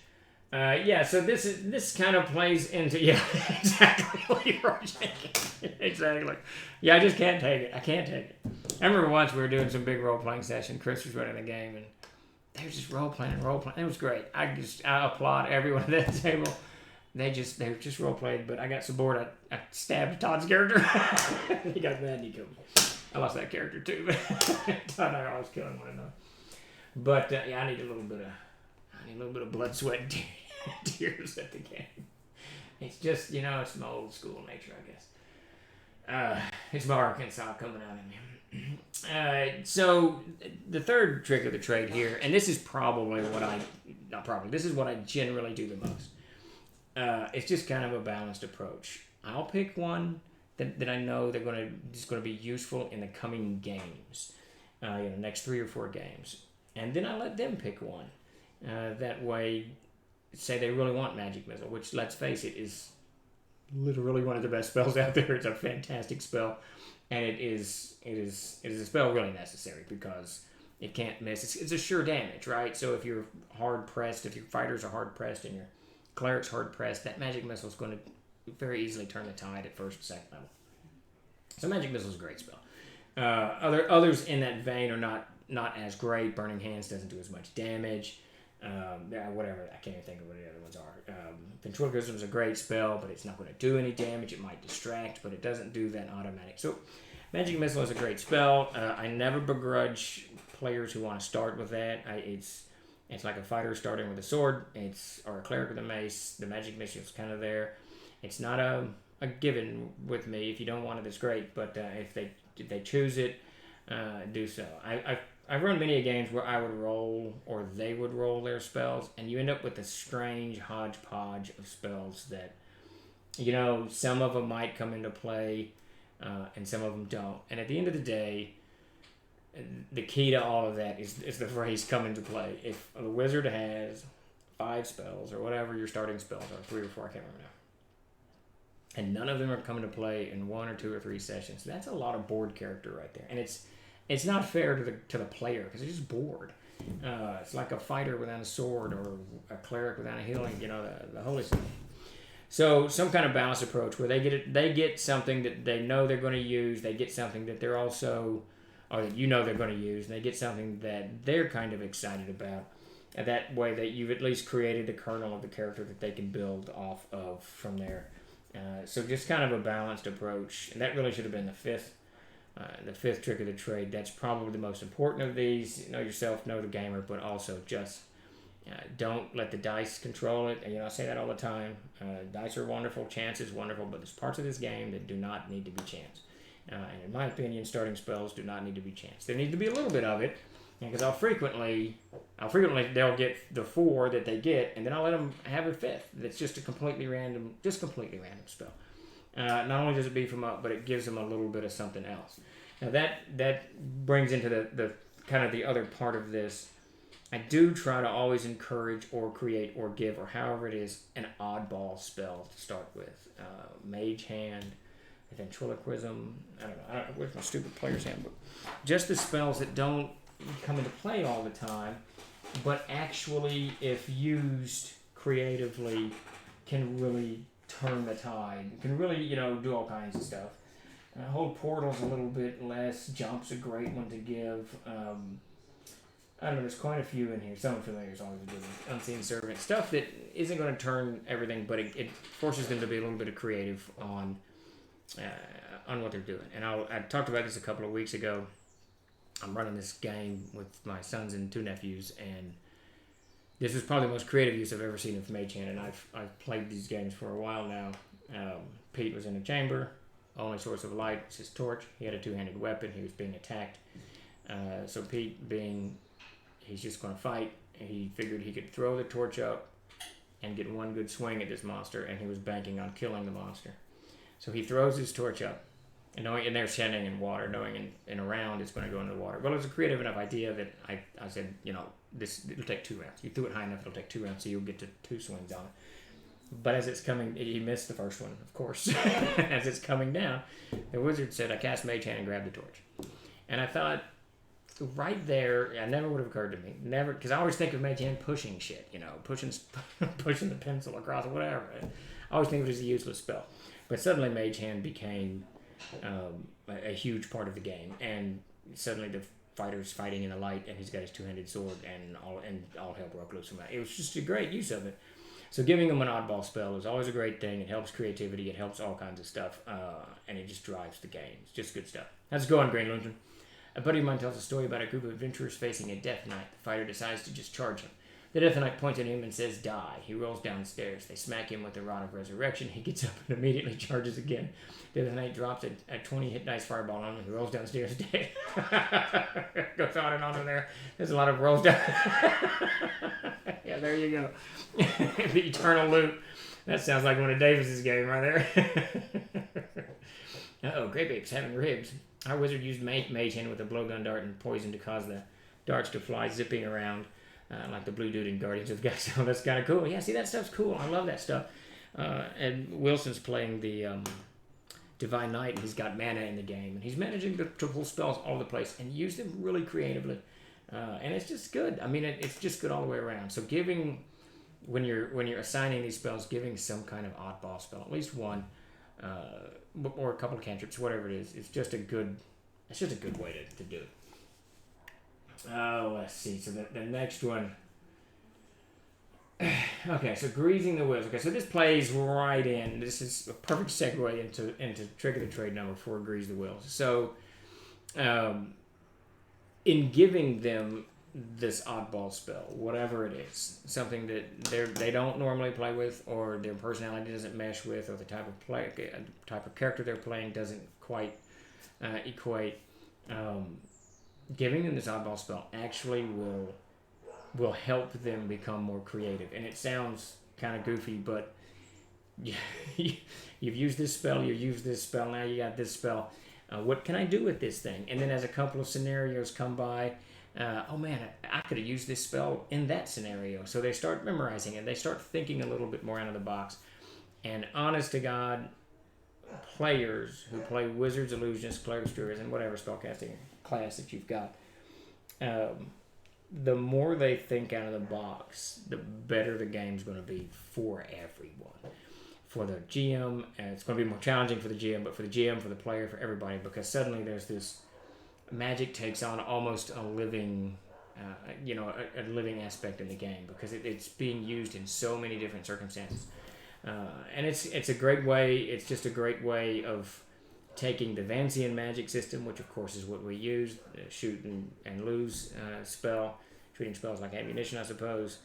So this kind of plays into, exactly what you were thinking. Exactly. Yeah, I just can't take it. I can't take it. I remember once we were doing some big role-playing session. Chris was running the game, and they were just role-playing. It was great. I applaud everyone at that table. They were just role-played, but I got so bored, I stabbed Todd's character. He got mad and he killed me. I lost that character too. Todd and I are always killing one another. But I need a little bit of blood, sweat, and tears at the game. It's just, it's my old school nature, I guess. It's my Arkansas coming out in me. So the third trick of the trade here, and this is probably this is what I generally do the most. It's just kind of a balanced approach. I'll pick one that I know they're going to be useful in the coming games, next 3 or 4 games, and then I let them pick one. That way, say they really want Magic Missile, which, let's face it, is literally one of the best spells out there. It's a fantastic spell, and it is a spell really necessary because it can't miss. It's a sure damage, right? So if you're hard pressed, if your fighters are hard pressed and your cleric's hard pressed, that Magic Missile is going to very easily turn the tide at first and second level. So Magic Missile is a great spell. Others in that vein are not as great. Burning Hands doesn't do as much damage. Whatever, I can't even think of what the other ones are. Ventriloquism is a great spell, but it's not going to do any damage. It might distract, but it doesn't do that automatic. So Magic Missile is a great spell. I never begrudge players who want to start with that. It's like a fighter starting with a sword. Or a cleric with a mace. The Magic Missile is kind of there. It's not a given with me. If you don't want it, it's great. But if they choose it, do so. I've run many games where I would roll or they would roll their spells, and you end up with a strange hodgepodge of spells that, some of them might come into play and some of them don't. And at the end of the day, the key to all of that is the phrase come into play. If the wizard has 5 spells or whatever your starting spells are, 3 or 4, I can't remember now, and none of them are coming to play in 1 or 2 or 3 sessions, that's a lot of board character right there. And it's not fair to the player because they're just bored. It's like a fighter without a sword or a cleric without a healing, the holy symbol. So some kind of balanced approach where they get something that they know they're going to use, they get something that they're also, or that they're going to use, and they get something that they're kind of excited about. And that way that you've at least created the kernel of the character that they can build off of from there. So just kind of a balanced approach, and that really should have been the fifth trick of the trade. That's probably the most important of these. Know yourself, know the gamer, but also just don't let the dice control it. And I say that all the time. Dice are wonderful, chance is wonderful, but there's parts of this game that do not need to be chance. And in my opinion, starting spells do not need to be chance. There needs to be a little bit of it, because I'll frequently they'll get the 4 that they get, and then I'll let them have a 5th that's just a completely random spell. Not only does it beef them up, but it gives them a little bit of something else. Now that brings into the kind of the other part of this. I do try to always encourage or create or give, or however it is, an oddball spell to start with. Mage Hand, Ventriloquism, I don't know, where's my stupid player's handbook? Just the spells that don't come into play all the time, but actually, if used creatively, can really turn the tide. Can really, do all kinds of stuff. Hold Portal's a little bit less. Jump's a great one to give. I don't know, there's quite a few in here. Someone familiar is always a good one. Unseen Servant. Stuff that isn't going to turn everything, but it forces them to be a little bit of creative on what they're doing. And I talked about this a couple of weeks ago. I'm running this game with my sons and 2 nephews, and this was probably the most creative use I've ever seen of Mage Hand, and I've played these games for a while now. Pete was in a chamber. Only source of light was his torch. He had a 2-handed weapon. He was being attacked. So Pete, he's just going to fight, he figured he could throw the torch up and get one good swing at this monster, and he was banking on killing the monster. So he throws his torch up, and they're standing in water, knowing in a round it's going to go into the water. Well, it was a creative enough idea that I said, it'll take 2 rounds. You threw it high enough, it'll take 2 rounds, so you'll get to 2 swings on it. But as it's coming, he missed the first one, of course. As it's coming down, the wizard said, I cast Mage Hand and grabbed the torch. And I thought, right there, it never would have occurred to me. Never, because I always think of Mage Hand pushing shit, pushing the pencil across, whatever. I always think of it as a useless spell. But suddenly Mage Hand became a huge part of the game, and suddenly the fighter's fighting in the light, and he's got his 2-handed sword, and all hell broke loose from that. It was just a great use of it. So giving them an oddball spell is always a great thing. It helps creativity. It helps all kinds of stuff, and it just drives the game. It's just good stuff. How's it going, Green Lantern? A buddy of mine tells a story about a group of adventurers facing a Death Knight. The fighter decides to just charge him. The Death Knight points at him and says, die. He rolls down the stairs. They smack him with the Rod of Resurrection. He gets up and immediately charges again. The Death Knight drops a 20 hit dice fireball on him. He rolls downstairs dead. Goes on and on in there. There's a lot of rolls down. Yeah, there you go. The eternal loop. That sounds like one of Davis's game right there. Uh-oh, Grape Ape's having ribs. Our wizard used Mage Hand with a blowgun dart and poison to cause the darts to fly zipping around. like the blue dude in Guardians of the Galaxy. So that's kind of cool. Yeah, see, that stuff's cool. I love that stuff. And Wilson's playing the Divine Knight, and he's got mana in the game, and he's managing to pull spells all over the place and use them really creatively. And it's just good. I mean, it's just good all the way around. So giving, when you're assigning these spells, giving some kind of oddball spell, at least one, or a couple of cantrips, whatever it is, it's just a good way to do it. Oh, let's see. So the next one. Okay, so Greasing the Wheels. Okay, so this plays right in. This is a perfect segue into Trick of the Trade number 4, Grease the Wheels. So, in giving them this oddball spell, whatever it is, something that they don't normally play with, or their personality doesn't mesh with, or the type of character they're playing doesn't quite equate, giving them this oddball spell actually will help them become more creative. And it sounds kind of goofy, but you've used this spell, now you got this spell. What can I do with this thing? And then as a couple of scenarios come by, oh man, I could have used this spell in that scenario. So they start memorizing it. They start thinking a little bit more out of the box. And honest to God, players who play Wizards, Illusionists, Clerics, Druids, and whatever spellcasting class that you've got, the more they think out of the box, the better the game's going to be for everyone. For the GM, it's going to be more challenging for the GM, but for the GM, for the player, for everybody, because suddenly there's this Magic takes on almost a living, a living aspect in the game, because it's being used in so many different circumstances, and it's a great way. It's just a great way of taking the Vancian magic system, which of course is what we use, shoot and lose shooting spells like ammunition, I suppose,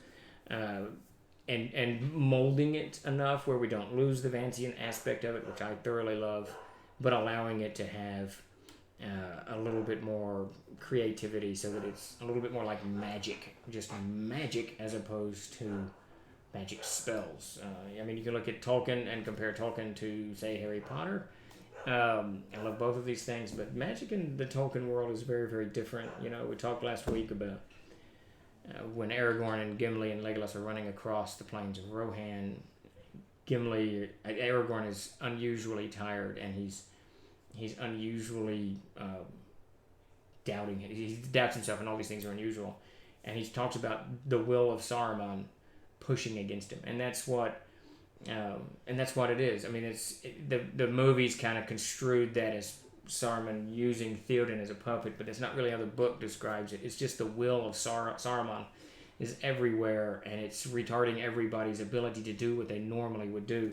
and molding it enough where we don't lose the Vancian aspect of it, which I thoroughly love, but allowing it to have a little bit more creativity, so that it's a little bit more like magic, just magic as opposed to magic spells. I mean, you can look at Tolkien and compare Tolkien to, say, Harry Potter. I love both of these things, but magic in the Tolkien world is very, very different. You know, we talked last week about when Aragorn and Gimli and Legolas are running across the plains of Rohan. Aragorn is unusually tired, and he's unusually doubting. He doubts himself, and all these things are unusual. And he talks about the will of Saruman pushing against him, and that's what it is. I mean, the movies kind of construed that as Saruman using Theoden as a puppet, but that's not really how the book describes it. It's just the will of Saruman is everywhere, and it's retarding everybody's ability to do what they normally would do.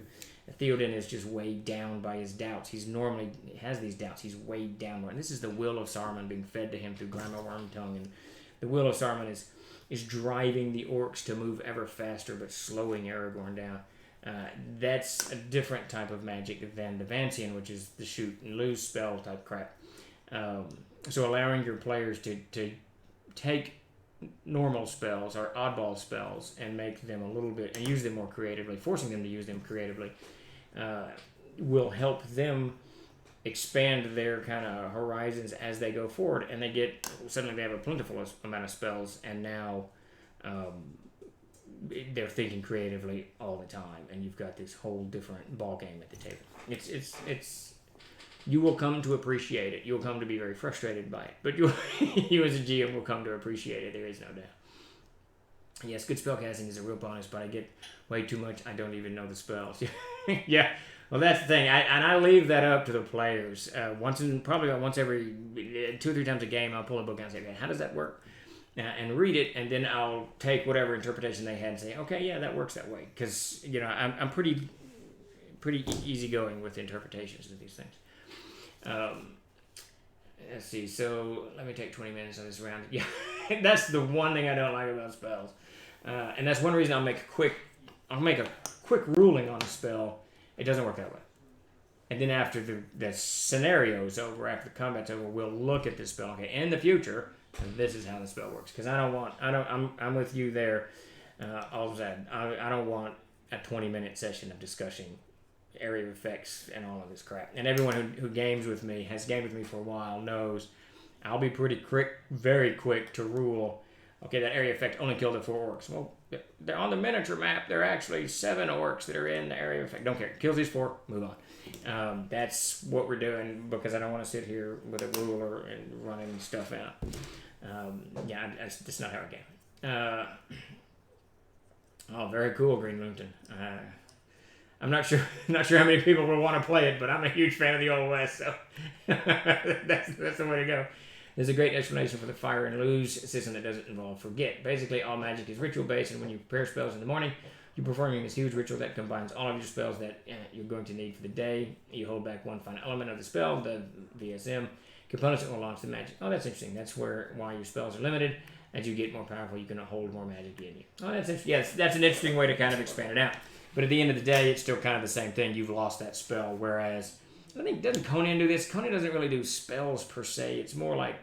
Theoden is just weighed down by his doubts. He has these doubts. He's weighed down. And this is the will of Saruman being fed to him through Grima Wormtongue. And the will of Saruman is driving the orcs to move ever faster, but slowing Aragorn down. That's a different type of magic than the Vancian, which is the shoot and lose spell type crap. So allowing your players to take normal spells or oddball spells and make them a little bit, and use them more creatively, forcing them to use them creatively, will help them expand their kind of horizons as they go forward, and suddenly they have a plentiful amount of spells, and now they're thinking creatively all the time, and you've got this whole different ball game at the table. It's you will come to appreciate it. You'll come to be very frustrated by it, but you as a GM will come to appreciate it. There is no doubt. Yes, good spellcasting is a real bonus, but I get way too much. I don't even know the spells. Yeah, well, that's the thing. I leave that up to the players. Once every 2 or 3 times a game, I'll pull a book out and say, okay, how does that work? And read it, and then I'll take whatever interpretation they had and say, okay, yeah, that works that way. Because, I'm pretty easygoing with interpretations of these things. Let's see. So let me take 20 minutes on this round. Yeah, that's the one thing I don't like about spells, and that's one reason I'll make a quick ruling on a spell. It doesn't work that way, and then after the scenario's over, after the combat's over, we'll look at this spell. Okay, in the future, this is how the spell works. Because I'm with you there. All of that. I don't want a 20-minute session of discussing area of effects and all of this crap. And everyone who games with me, has gamed with me for a while, knows I'll be very quick to rule Okay, that area effect only killed the 4 orcs. Well, they're on the miniature map. There are actually 7 orcs that are in the area effect. Don't care. Kills these 4. Move on. That's what we're doing because I don't want to sit here with a ruler and running stuff out. That's not how I game. Oh, very cool, Green Mountain. I'm not sure how many people will want to play it, but I'm a huge fan of the Old West, so that's the way to go. There's a great explanation for the fire and lose system that doesn't involve forget. Basically, all magic is ritual based, and when you prepare spells in the morning, you're performing this huge ritual that combines all of your spells that you're going to need for the day. You hold back one final element of the spell, the VSM components that will launch the magic. Oh, that's interesting. That's why your spells are limited. As you get more powerful, you can hold more magic in you. Oh, that's interesting. Yes, that's an interesting way to kind of expand it out. But at the end of the day, it's still kind of the same thing. You've lost that spell. Whereas, I think, doesn't Conan do this? Conan doesn't really do spells per se. It's more like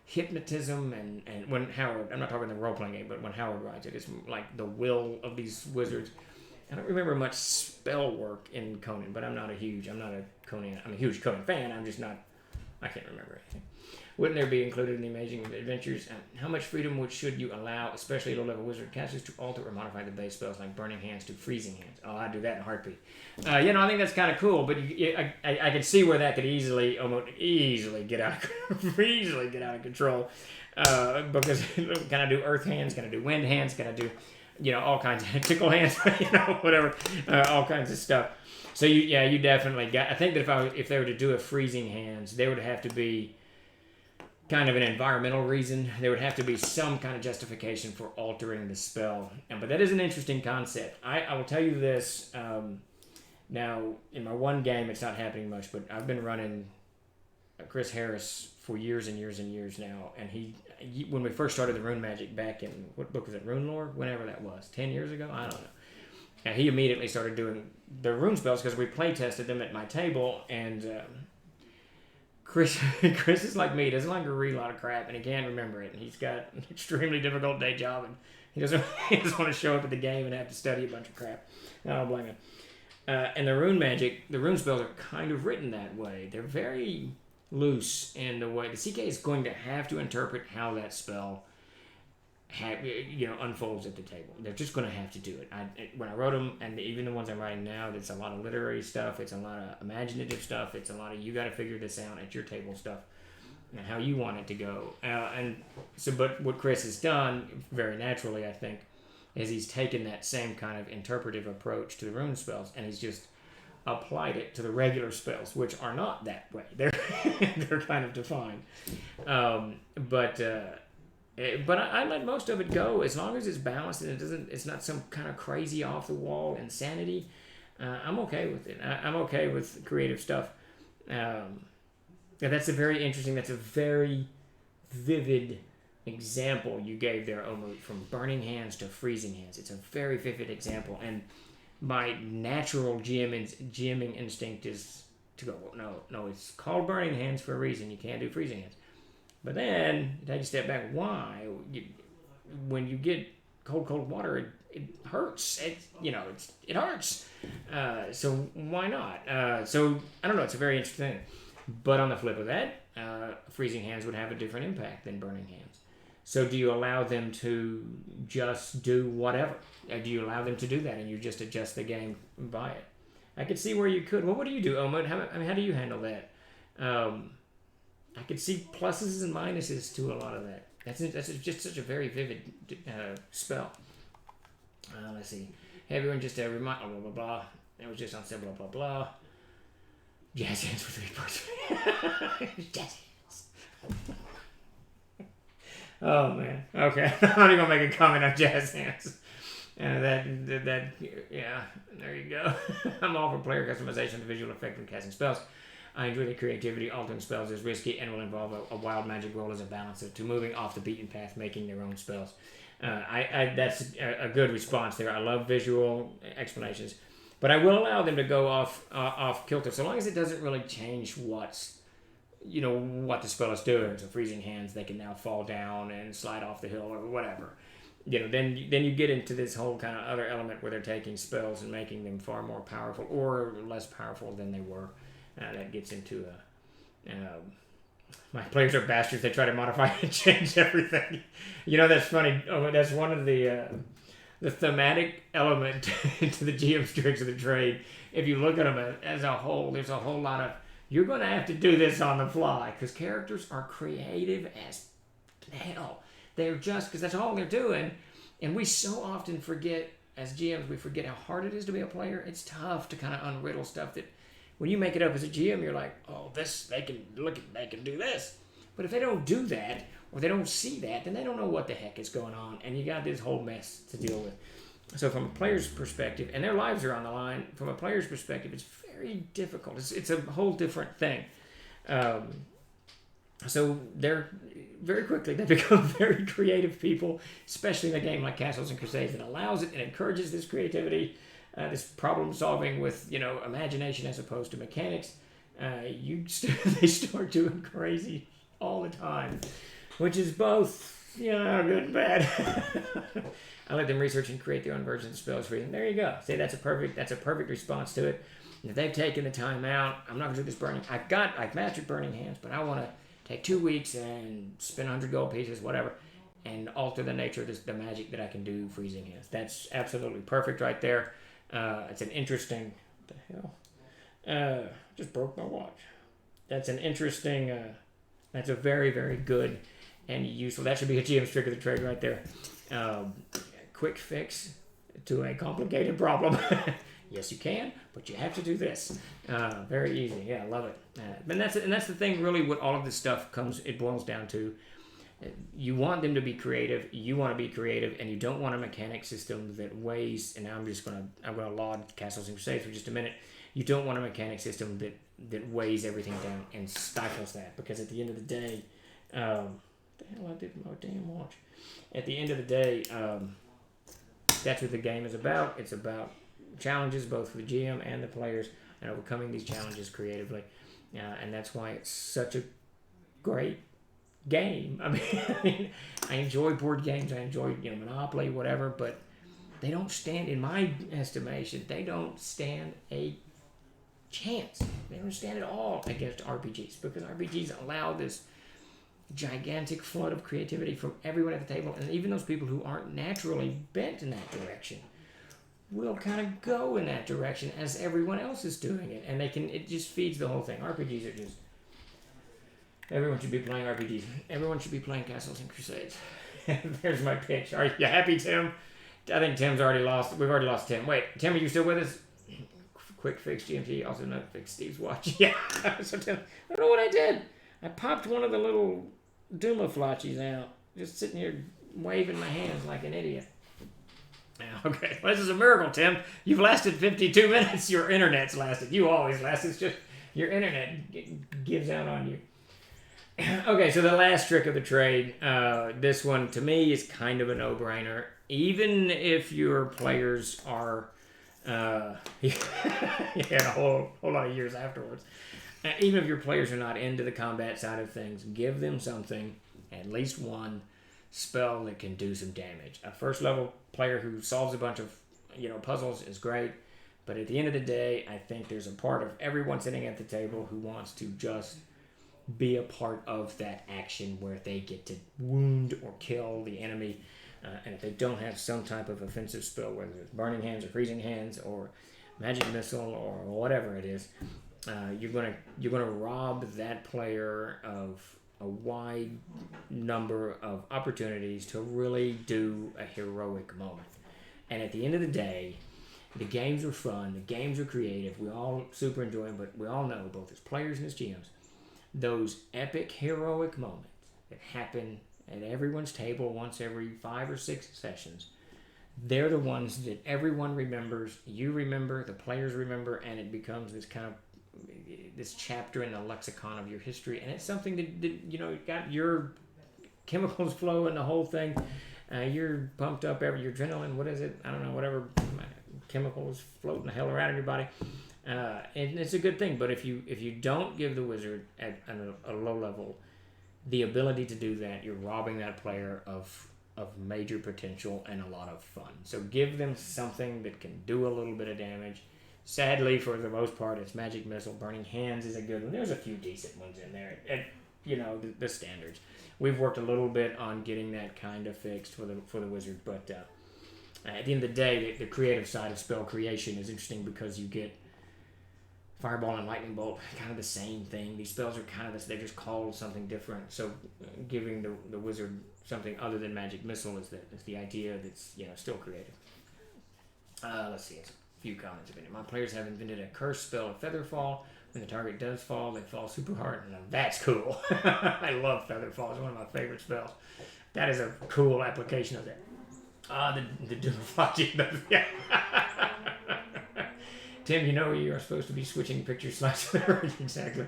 hypnotism and when Howard, I'm not talking the role-playing game, but when Howard writes it, it's like the will of these wizards. I don't remember much spell work in Conan, but I'm a huge Conan fan. I can't remember anything. Wouldn't there be included in the Amazing Adventures? How much freedom should you allow, especially low-level wizard casters, to alter or modify the base spells like Burning Hands to Freezing Hands? Oh, I'd do that in a heartbeat. I think that's kind of cool, but I could see where that could easily get out of control. Because can I do Earth Hands? Can I do Wind Hands? Can I do, all kinds of Tickle Hands? Whatever, all kinds of stuff. So you definitely got. I think that if they were to do a Freezing Hands, there would have to be kind of an environmental reason. There would have to be some kind of justification for altering the spell. But that is an interesting concept. I will tell you this. Now, in my one game, it's not happening much, but I've been running Chris Harris for years and years and years now. And he when we first started the Rune Magic back in, what book was it, Rune Lore? Whenever that was. 10 years ago? I don't know. And he immediately started doing the rune spells because we play tested them at my table. And Chris is like me. He doesn't like to read a lot of crap, and he can't remember it. And he's got an extremely difficult day job, and he doesn't want to show up at the game and have to study a bunch of crap. I don't blame him. And the rune spells are kind of written that way. They're very loose in the way. The CK is going to have to interpret how that spell unfolds at the table. They're just going to have to do it. When I wrote them, and even the ones I'm writing now, it's a lot of literary stuff. It's a lot of imaginative stuff. It's a lot of you got to figure this out at your table stuff and how you want it to go. But what Chris has done, very naturally, I think, is he's taken that same kind of interpretive approach to the rune spells, and he's just applied it to the regular spells, which are not that way. They're kind of defined. But I let most of it go as long as it's balanced and it's not some kind of crazy off the wall insanity. I'm okay with it. I'm okay with creative stuff. That's a very vivid example you gave there, Omut, from Burning Hands to Freezing Hands. It's a very vivid example, and my natural GMing instinct is to go, well, no, it's called Burning Hands for a reason. You can't do Freezing Hands. But then, take a step back, why? When you get cold water, it hurts. It hurts. So why not? So, I don't know, it's a very interesting thing. But on the flip of that, Freezing Hands would have a different impact than Burning Hands. So do you allow them to just do whatever? Do you allow them to do that and you just adjust the game by it? I could see where you could. Well, what do you do, Omud? How do you handle that? I could see pluses and minuses to a lot of that. That's just such a very vivid spell. Let's see. Hey, everyone, just a reminder, blah, blah, blah. It was just on blah, blah, blah. Jazz hands for 3 parts. Jazz hands. Oh, man. Okay. I'm not even going to make a comment on jazz hands. There you go. I'm all for player customization, the visual effect when casting spells. I enjoy the creativity. Altering spells is risky and will involve a wild magic roll as a balancer to moving off the beaten path, making their own spells. That's a good response there. I love visual explanations, but I will allow them to go off kilter so long as it doesn't really change what the spell is doing. So Freezing Hands, they can now fall down and slide off the hill or whatever. Then you get into this whole kind of other element where they're taking spells and making them far more powerful or less powerful than they were. That gets into my players are bastards. They try to modify and change everything. That's funny. Oh, that's one of the thematic element to the GM's tricks of the trade. If you look at them as a whole, there's a whole lot of, you're going to have to do this on the fly because characters are creative as hell. They're just, because that's all they're doing. And we so often forget, as GMs, we forget how hard it is to be a player. It's tough to kind of unriddle stuff that when you make it up as a GM, you're like, oh, they can do this. But if they don't do that, or they don't see that, then they don't know what the heck is going on. And you got this whole mess to deal with. So from a player's perspective, and their lives are on the line, from a player's perspective, it's very difficult. It's a whole different thing. So they're very quickly, they become very creative people, especially in a game like Castles and Crusades that allows it and encourages this creativity, this problem solving with imagination as opposed to mechanics. They start doing crazy all the time, which is both good and bad. I let them research and create their own versions of spells for you. And there you go. See, that's a perfect response to it. And if they've taken the time out, I'm not gonna do this burning. I've mastered burning hands, but I want to take 2 weeks and spend 100 gold pieces, whatever, and alter the nature of the magic that I can do freezing hands. That's absolutely perfect right there. It's an interesting. What the hell? Just broke my watch. That's an interesting. That's a very, very good and useful. That should be a GM's trick of the trade right there. Quick fix to a complicated problem. Yes, you can, but you have to do this. Very easy. Yeah, I love it. And that's the thing. Really, what all of this stuff it boils down to. You want them to be creative. You want to be creative, and you don't want a mechanic system that weighs. And now I'm gonna laud Castles and Crusades for just a minute. You don't want a mechanic system that weighs everything down and stifles that, because at the end of the day, what the hell I did with my damn watch? At the end of the day, that's what the game is about. It's about challenges both for the GM and the players, and overcoming these challenges creatively. And that's why it's such a great game. I mean, I enjoy board games. I enjoy Monopoly, whatever, but they don't stand, in my estimation, they don't stand a chance. They don't stand at all against RPGs, because RPGs allow this gigantic flood of creativity from everyone at the table, and even those people who aren't naturally bent in that direction will kind of go in that direction as everyone else is doing it, and it just feeds the whole thing. RPGs are just, everyone should be playing RPGs. Everyone should be playing Castles and Crusades. There's my pitch. Are you happy, Tim? I think Tim's already lost. We've already lost Tim. Wait, Tim, are you still with us? Quick fix GMT, also not fix Steve's watch. Yeah. So Tim, I don't know what I did. I popped one of the little Duma flotchies out, just sitting here waving my hands like an idiot. Okay, well, this is a miracle, Tim. You've lasted 52 minutes. Your internet's lasted. You always last. It's just your internet gives out on you. Okay, so the last trick of the trade, this one to me is kind of a no-brainer. Even if your players are, a whole lot of years afterwards. Even if your players are not into the combat side of things, give them something, at least one spell that can do some damage. A first level player who solves a bunch of puzzles is great, but at the end of the day, I think there's a part of everyone sitting at the table who wants to just be a part of that action where they get to wound or kill the enemy, and if they don't have some type of offensive spell, whether it's burning hands or freezing hands or magic missile or whatever it is, you're gonna rob that player of a wide number of opportunities to really do a heroic moment. And at the end of the day, the games are fun, the games are creative, we all super enjoy them, but we all know, both as players and as GMs, those epic heroic moments that happen at everyone's table once every 5 or 6 sessions, they're the ones that everyone remembers, you remember, the players remember, and it becomes this kind of this chapter in the lexicon of your history, and it's something that got your chemicals flowing, the whole thing. You're pumped up, your adrenaline, what is it? I don't know, whatever chemical is floating the hell around in your body. And it's a good thing, but if you don't give the wizard at a low level the ability to do that, you're robbing that player of major potential and a lot of fun. So give them something that can do a little bit of damage. Sadly, for the most part, it's magic missile. Burning hands is a good one. There's a few decent ones in there. the standards. We've worked a little bit on getting that kind of fixed for the wizard, but at the end of the day, the creative side of spell creation is interesting because you get Fireball and Lightning Bolt, kind of the same thing. These spells are kind of this, they're just called something different. So giving the wizard something other than Magic Missile is the idea that's still creative. Let's see, a few comments about it. My players have invented a curse spell of Featherfall. When the target does fall, they fall super hard. And that's cool. I love Featherfall. It's one of my favorite spells. That is a cool application of that. The Doom of Logic. Tim, you are supposed to be switching picture slides. Exactly.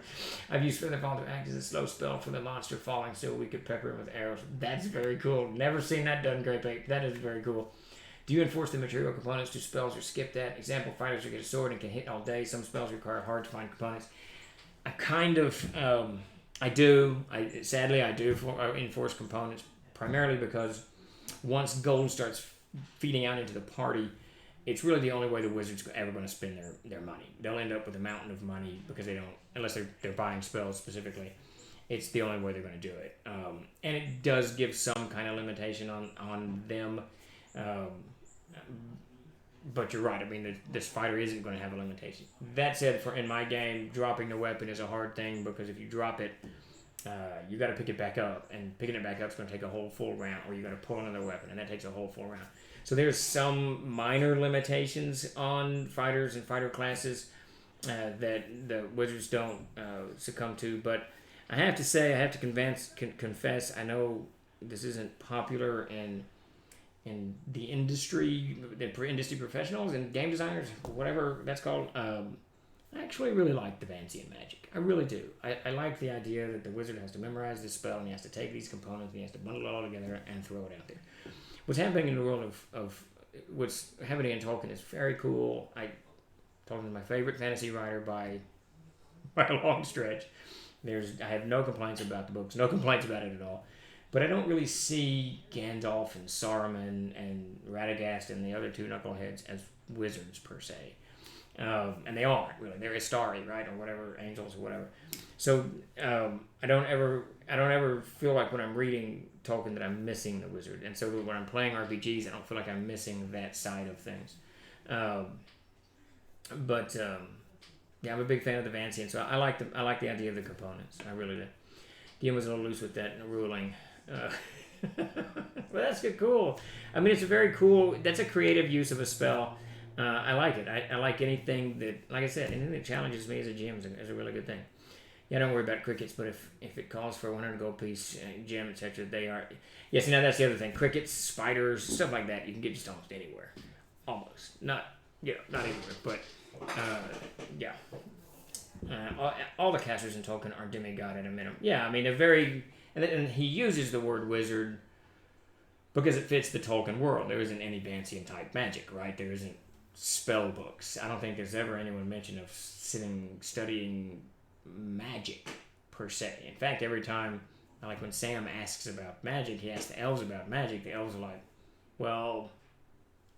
I've used Featherfall to act as a slow spell for the monster falling so we could pepper him with arrows. That's very cool. Never seen that done, Great Ape. That is very cool. Do you enforce the material components to spells or skip that? Example, fighters who get a sword and can hit all day. Some spells require hard to find components. I kind of, I do. Sadly, I do enforce components primarily because once gold starts feeding out into the party, it's really the only way the wizard's ever going to spend their money. They'll end up with a mountain of money because they don't, unless they're buying spells specifically. It's the only way they're going to do it. And it does give some kind of limitation on them. But you're right. I mean, this fighter isn't going to have a limitation. That said, in my game, dropping the weapon is a hard thing because if you drop it, you got to pick it back up, and picking it back up is going to take a whole full round, or you got to pull another weapon, and that takes a whole full round. So there's some minor limitations on fighters and fighter classes that the wizards don't succumb to. But I have to say, I have to confess, I know this isn't popular in the industry, industry professionals and game designers, whatever that's called. I actually really like the Vancian magic. I really do. I like the idea that the wizard has to memorize this spell and he has to take these components and he has to bundle it all together and throw it out there. What's happening in the world of what's happening in Tolkien is very cool. Tolkien is my favorite fantasy writer by a long stretch. I have no complaints about the books, no complaints about it at all. But I don't really see Gandalf and Saruman and Radagast and the other two knuckleheads as wizards per se. And they aren't really. They're Istari, right, or whatever, angels or whatever. So I don't ever feel like when I'm reading Tolkien that I'm missing the wizard. And so when I'm playing RPGs, I don't feel like I'm missing that side of things. But I'm a big fan of the Vancian, so I like the idea of the components. I really do. DM was a little loose with that ruling. Well, that's good, cool. I mean, it's a very cool. That's a creative use of a spell. I like it. I like anything that, like I said, anything that challenges me as a GM is a really good thing. Yeah, don't worry about crickets, but if it calls for a 100 gold piece, gem, etc., they are. Yes, now that's the other thing. Crickets, spiders, stuff like that, you can get just almost anywhere. Almost. Not anywhere, but yeah. All the casters in Tolkien are demigod at a minimum. Yeah, I mean, and he uses the word wizard because it fits the Tolkien world. There isn't any Vancian type magic, right? There isn't spell books. I don't think there's ever anyone mentioned of studying magic per se. In fact, every time, like when Sam asks about magic, he asks the elves about magic. The elves are like, well,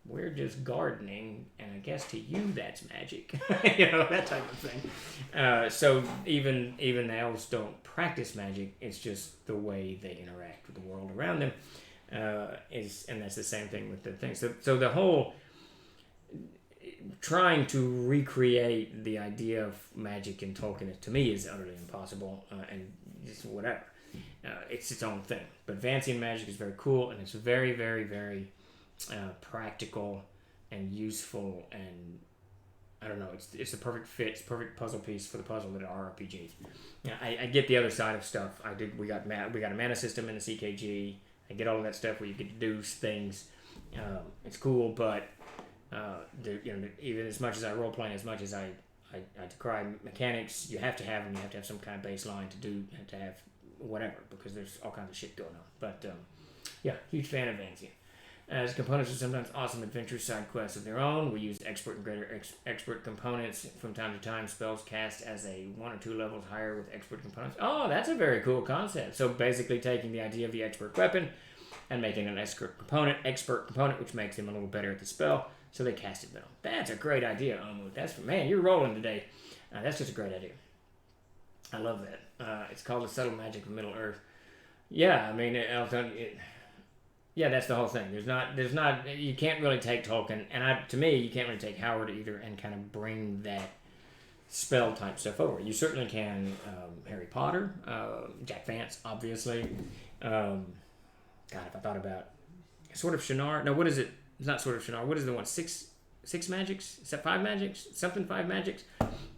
we're just gardening, and I guess to you that's magic. That type of thing. So even the elves don't practice magic. It's just the way they interact with the world around them. And that's the same thing with the things. So the whole trying to recreate the idea of magic in Tolkien, to me, is utterly impossible, and just whatever. It's its own thing. But Vancian magic is very cool, and it's very, very, very practical and useful, and I don't know, it's the perfect fit, it's the perfect puzzle piece for the puzzle that are RPGs. I get the other side of stuff. We got a mana system in the CKG. I get all of that stuff where you get to do things. It's cool, but even as much as I role play, as much as I decry mechanics, you have to have them. You have to have some kind of baseline to do. You have to have whatever, because there's all kinds of shit going on. But huge fan of Vancian. As components are sometimes awesome adventure side quests of their own. We use expert and greater expert components from time to time. Spells cast as a 1 or 2 levels higher with expert components. Oh, that's a very cool concept. So basically taking the idea of the expert weapon and making an expert component, which makes them a little better at the spell, so they cast it better. That's a great idea, Amu. Man, you're rolling today. That's just a great idea. I love that. It's called The Subtle Magic of Middle Earth. Yeah, I mean, I'll tell you, yeah, that's the whole thing. There's not, you can't really take Tolkien, and to me, you can't really take Howard either and kind of bring that spell type stuff over. You certainly can Harry Potter, Jack Vance, obviously. God, if I thought about Sword of Shannara. No, what is it? It's not Sword of Shannara. What is the one? Six magics? Is that five magics? Something five magics?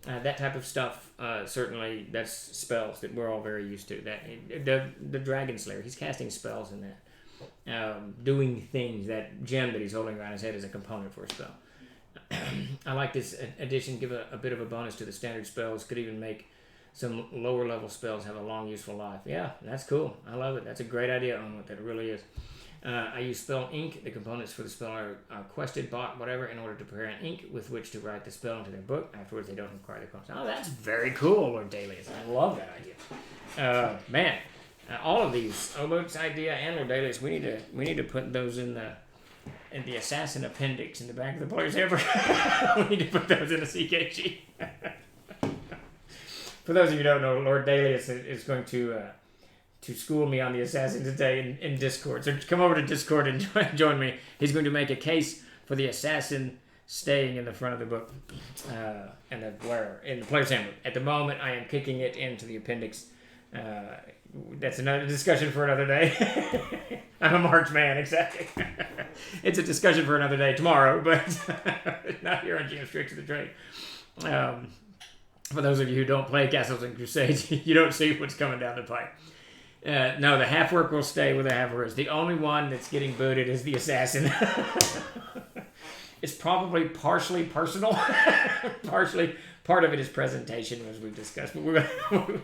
That type of stuff. Certainly, that's spells that we're all very used to. That the Dragon Slayer. He's casting spells in that. Doing things. That gem that he's holding around his head is a component for a spell. I like this addition. Give a bit of a bonus to the standard spells. Could even make some lower level spells have a long useful life. Yeah, that's cool. I love it. That's a great idea on what that really is. I use spell ink. The components for the spell are quested, bought, whatever, in order to prepare an ink with which to write the spell into their book. Afterwards, they don't require the cost. Oh, that's very cool, Lord Dalius. I love that idea. Man, all of these, Obote's idea and Lord Dalius, we need to put those in the assassin appendix in the back of the player's handbook. We need to put those in the CKG. For those of you who don't know, Lord Dalius is going to school me on the assassin today in Discord. So come over to Discord and join me. He's going to make a case for the assassin staying in the front of the book and in the player's handbook. At the moment, I am kicking it into the appendix. That's another discussion for another day. I'm a March man, exactly. It's a discussion for another day tomorrow, but not here on GM's Tricks of the Trade. For those of you who don't play Castles and Crusades, you don't see what's coming down the pipe. No, the half work will stay with the half work. The only one that's getting booted is the assassin. It's probably partially personal. Partially, part of it is presentation, as we've discussed. But we're gonna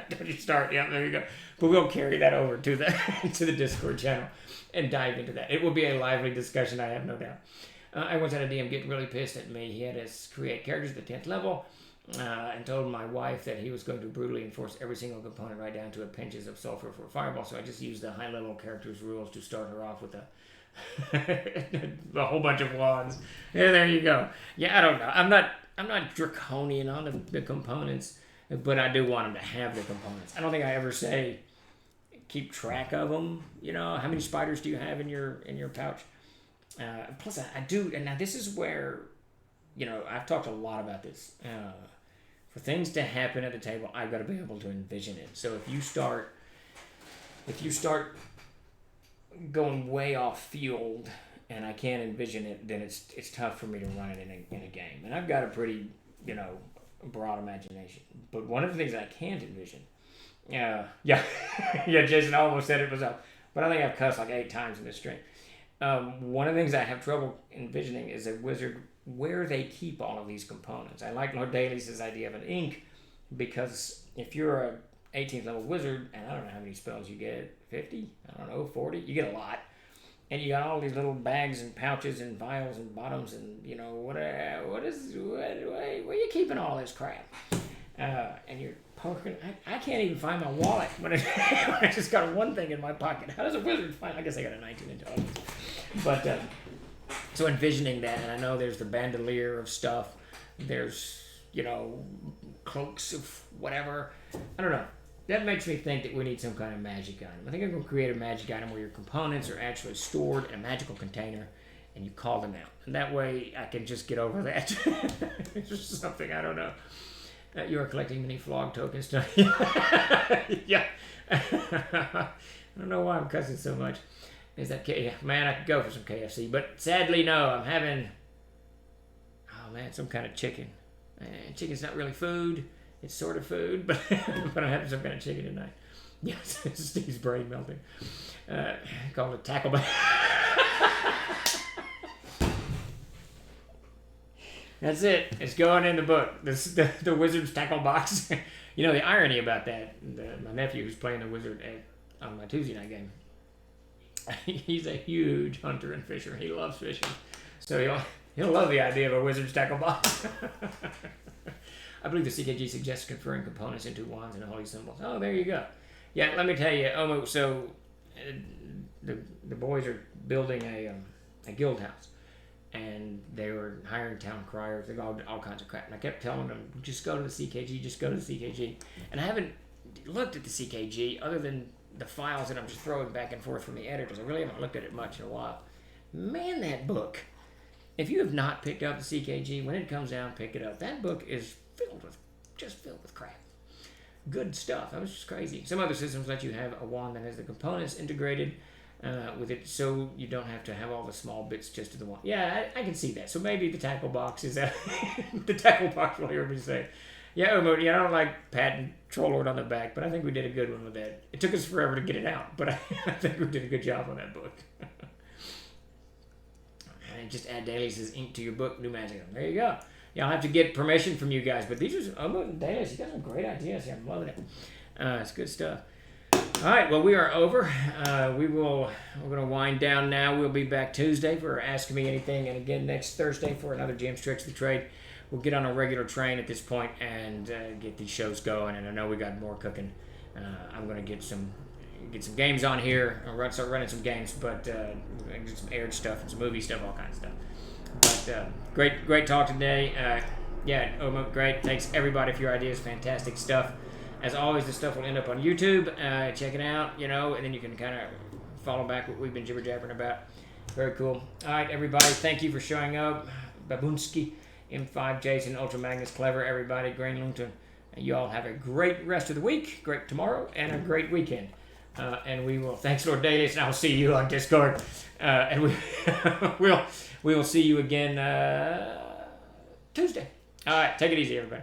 don't you start? Yeah, there you go. But we'll carry that over to the Discord channel and dive into that. It will be a lively discussion, I have no doubt. I once had a DM get really pissed at me. He had us create characters at the 10th level. And told my wife that he was going to brutally enforce every single component right down to a pinches of sulfur for a fireball. So I just used the high-level characters rules to start her off with a whole bunch of wands. Yeah, there you go. Yeah, I don't know. I'm not draconian on the components, but I do want them to have the components. I don't think I ever say keep track of them. You know, how many spiders do you have in your pouch? Plus, I do, and now this is where, you know, I've talked a lot about this. For things to happen at the table, I've got to be able to envision it. So if you start going way off field and I can't envision it, then it's tough for me to run it in a game. And I've got a pretty, you know, broad imagination. But one of the things I can't envision, yeah, Jason almost said it was up, but I think I've cussed like 8 times in this stream. One of the things I have trouble envisioning is a wizard where they keep all of these components. I like Lord Dalius' idea of an ink because if you're a 18th level wizard, and I don't know how many spells you get, 50? I don't know, 40? You get a lot. And you got all these little bags and pouches and vials and bottoms and, you know, where are you keeping all this crap? And you're poking, I can't even find my wallet when I just got one thing in my pocket. How does a wizard find? I guess I got a 19 intelligence. But, so envisioning that, and I know there's the bandolier of stuff, there's, you know, cloaks of whatever. I don't know. That makes me think that we need some kind of magic item. I think I'm going to create a magic item where your components are actually stored in a magical container and you call them out. And that way I can just get over that. It's just something, I don't know. You are collecting mini flog tokens. Yeah. I don't know why I'm cussing so much. Is that man? I could go for some KFC, but sadly, no. I'm having some kind of chicken. Chicken's not really food; it's sort of food, but I'm having some kind of chicken tonight. Yes, Steve's brain melting. Called it tackle bag. That's it. It's going in the book. The wizard's tackle box. You know the irony about that. My nephew who's playing the wizard on my Tuesday night game. He's a huge hunter and fisher. He loves fishing. So he'll love the idea of a wizard's tackle box. I believe the CKG suggests conferring components into wands and holy symbols. Oh, there you go. Yeah, let me tell you. So the boys are building a guild house. and they were hiring town criers, they all kinds of crap. And I kept telling them, just go to the CKG, just go to the CKG. And I haven't looked at the CKG other than the files that I'm just throwing back and forth from the editors. I really haven't looked at it much in a while. Man, that book. If you have not picked up the CKG, when it comes out, pick it up. That book is filled with crap. Good stuff. That was just crazy. Some other systems let you have a wand that has the components integrated with it, so you don't have to have all the small bits just to the wand. Yeah, I can see that. So maybe the tackle box is that. The tackle box will hear me say. Yeah, I don't like patent Trollord on the back, but I think we did a good one with that. It took us forever to get it out, but I think we did a good job on that book. And just add dailies ink to your book, new magic. There you go. Yeah, I'll have to get permission from you guys, but these are dailies. You got some great ideas here. I'm loving it. It's good stuff. All right, well, we are over. We're going to wind down now. We'll be back Tuesday for Ask Me Anything, and again next Thursday for another Jim's Tricks of the Trade. We'll get on a regular train at this point and get these shows going, and I know we got more cooking. I'm going to get some games on here. I'll start running some games, but get some aired stuff and some movie stuff, all kinds of stuff. But great talk today. Great. Thanks everybody for your ideas. Fantastic stuff. As always, this stuff will end up on YouTube. Check it out, and then you can kind of follow back what we've been jibber-jabbering about. Very cool. All right, everybody, thank you for showing up. Babunski, M5, Jason, Ultra Magnus, Clever, everybody, Green Lungton. You all have a great rest of the week, great tomorrow, and a great weekend. And we will, thanks Lord Dailies, and I'll see you on Discord. And we will see you again Tuesday. All right, take it easy, everybody.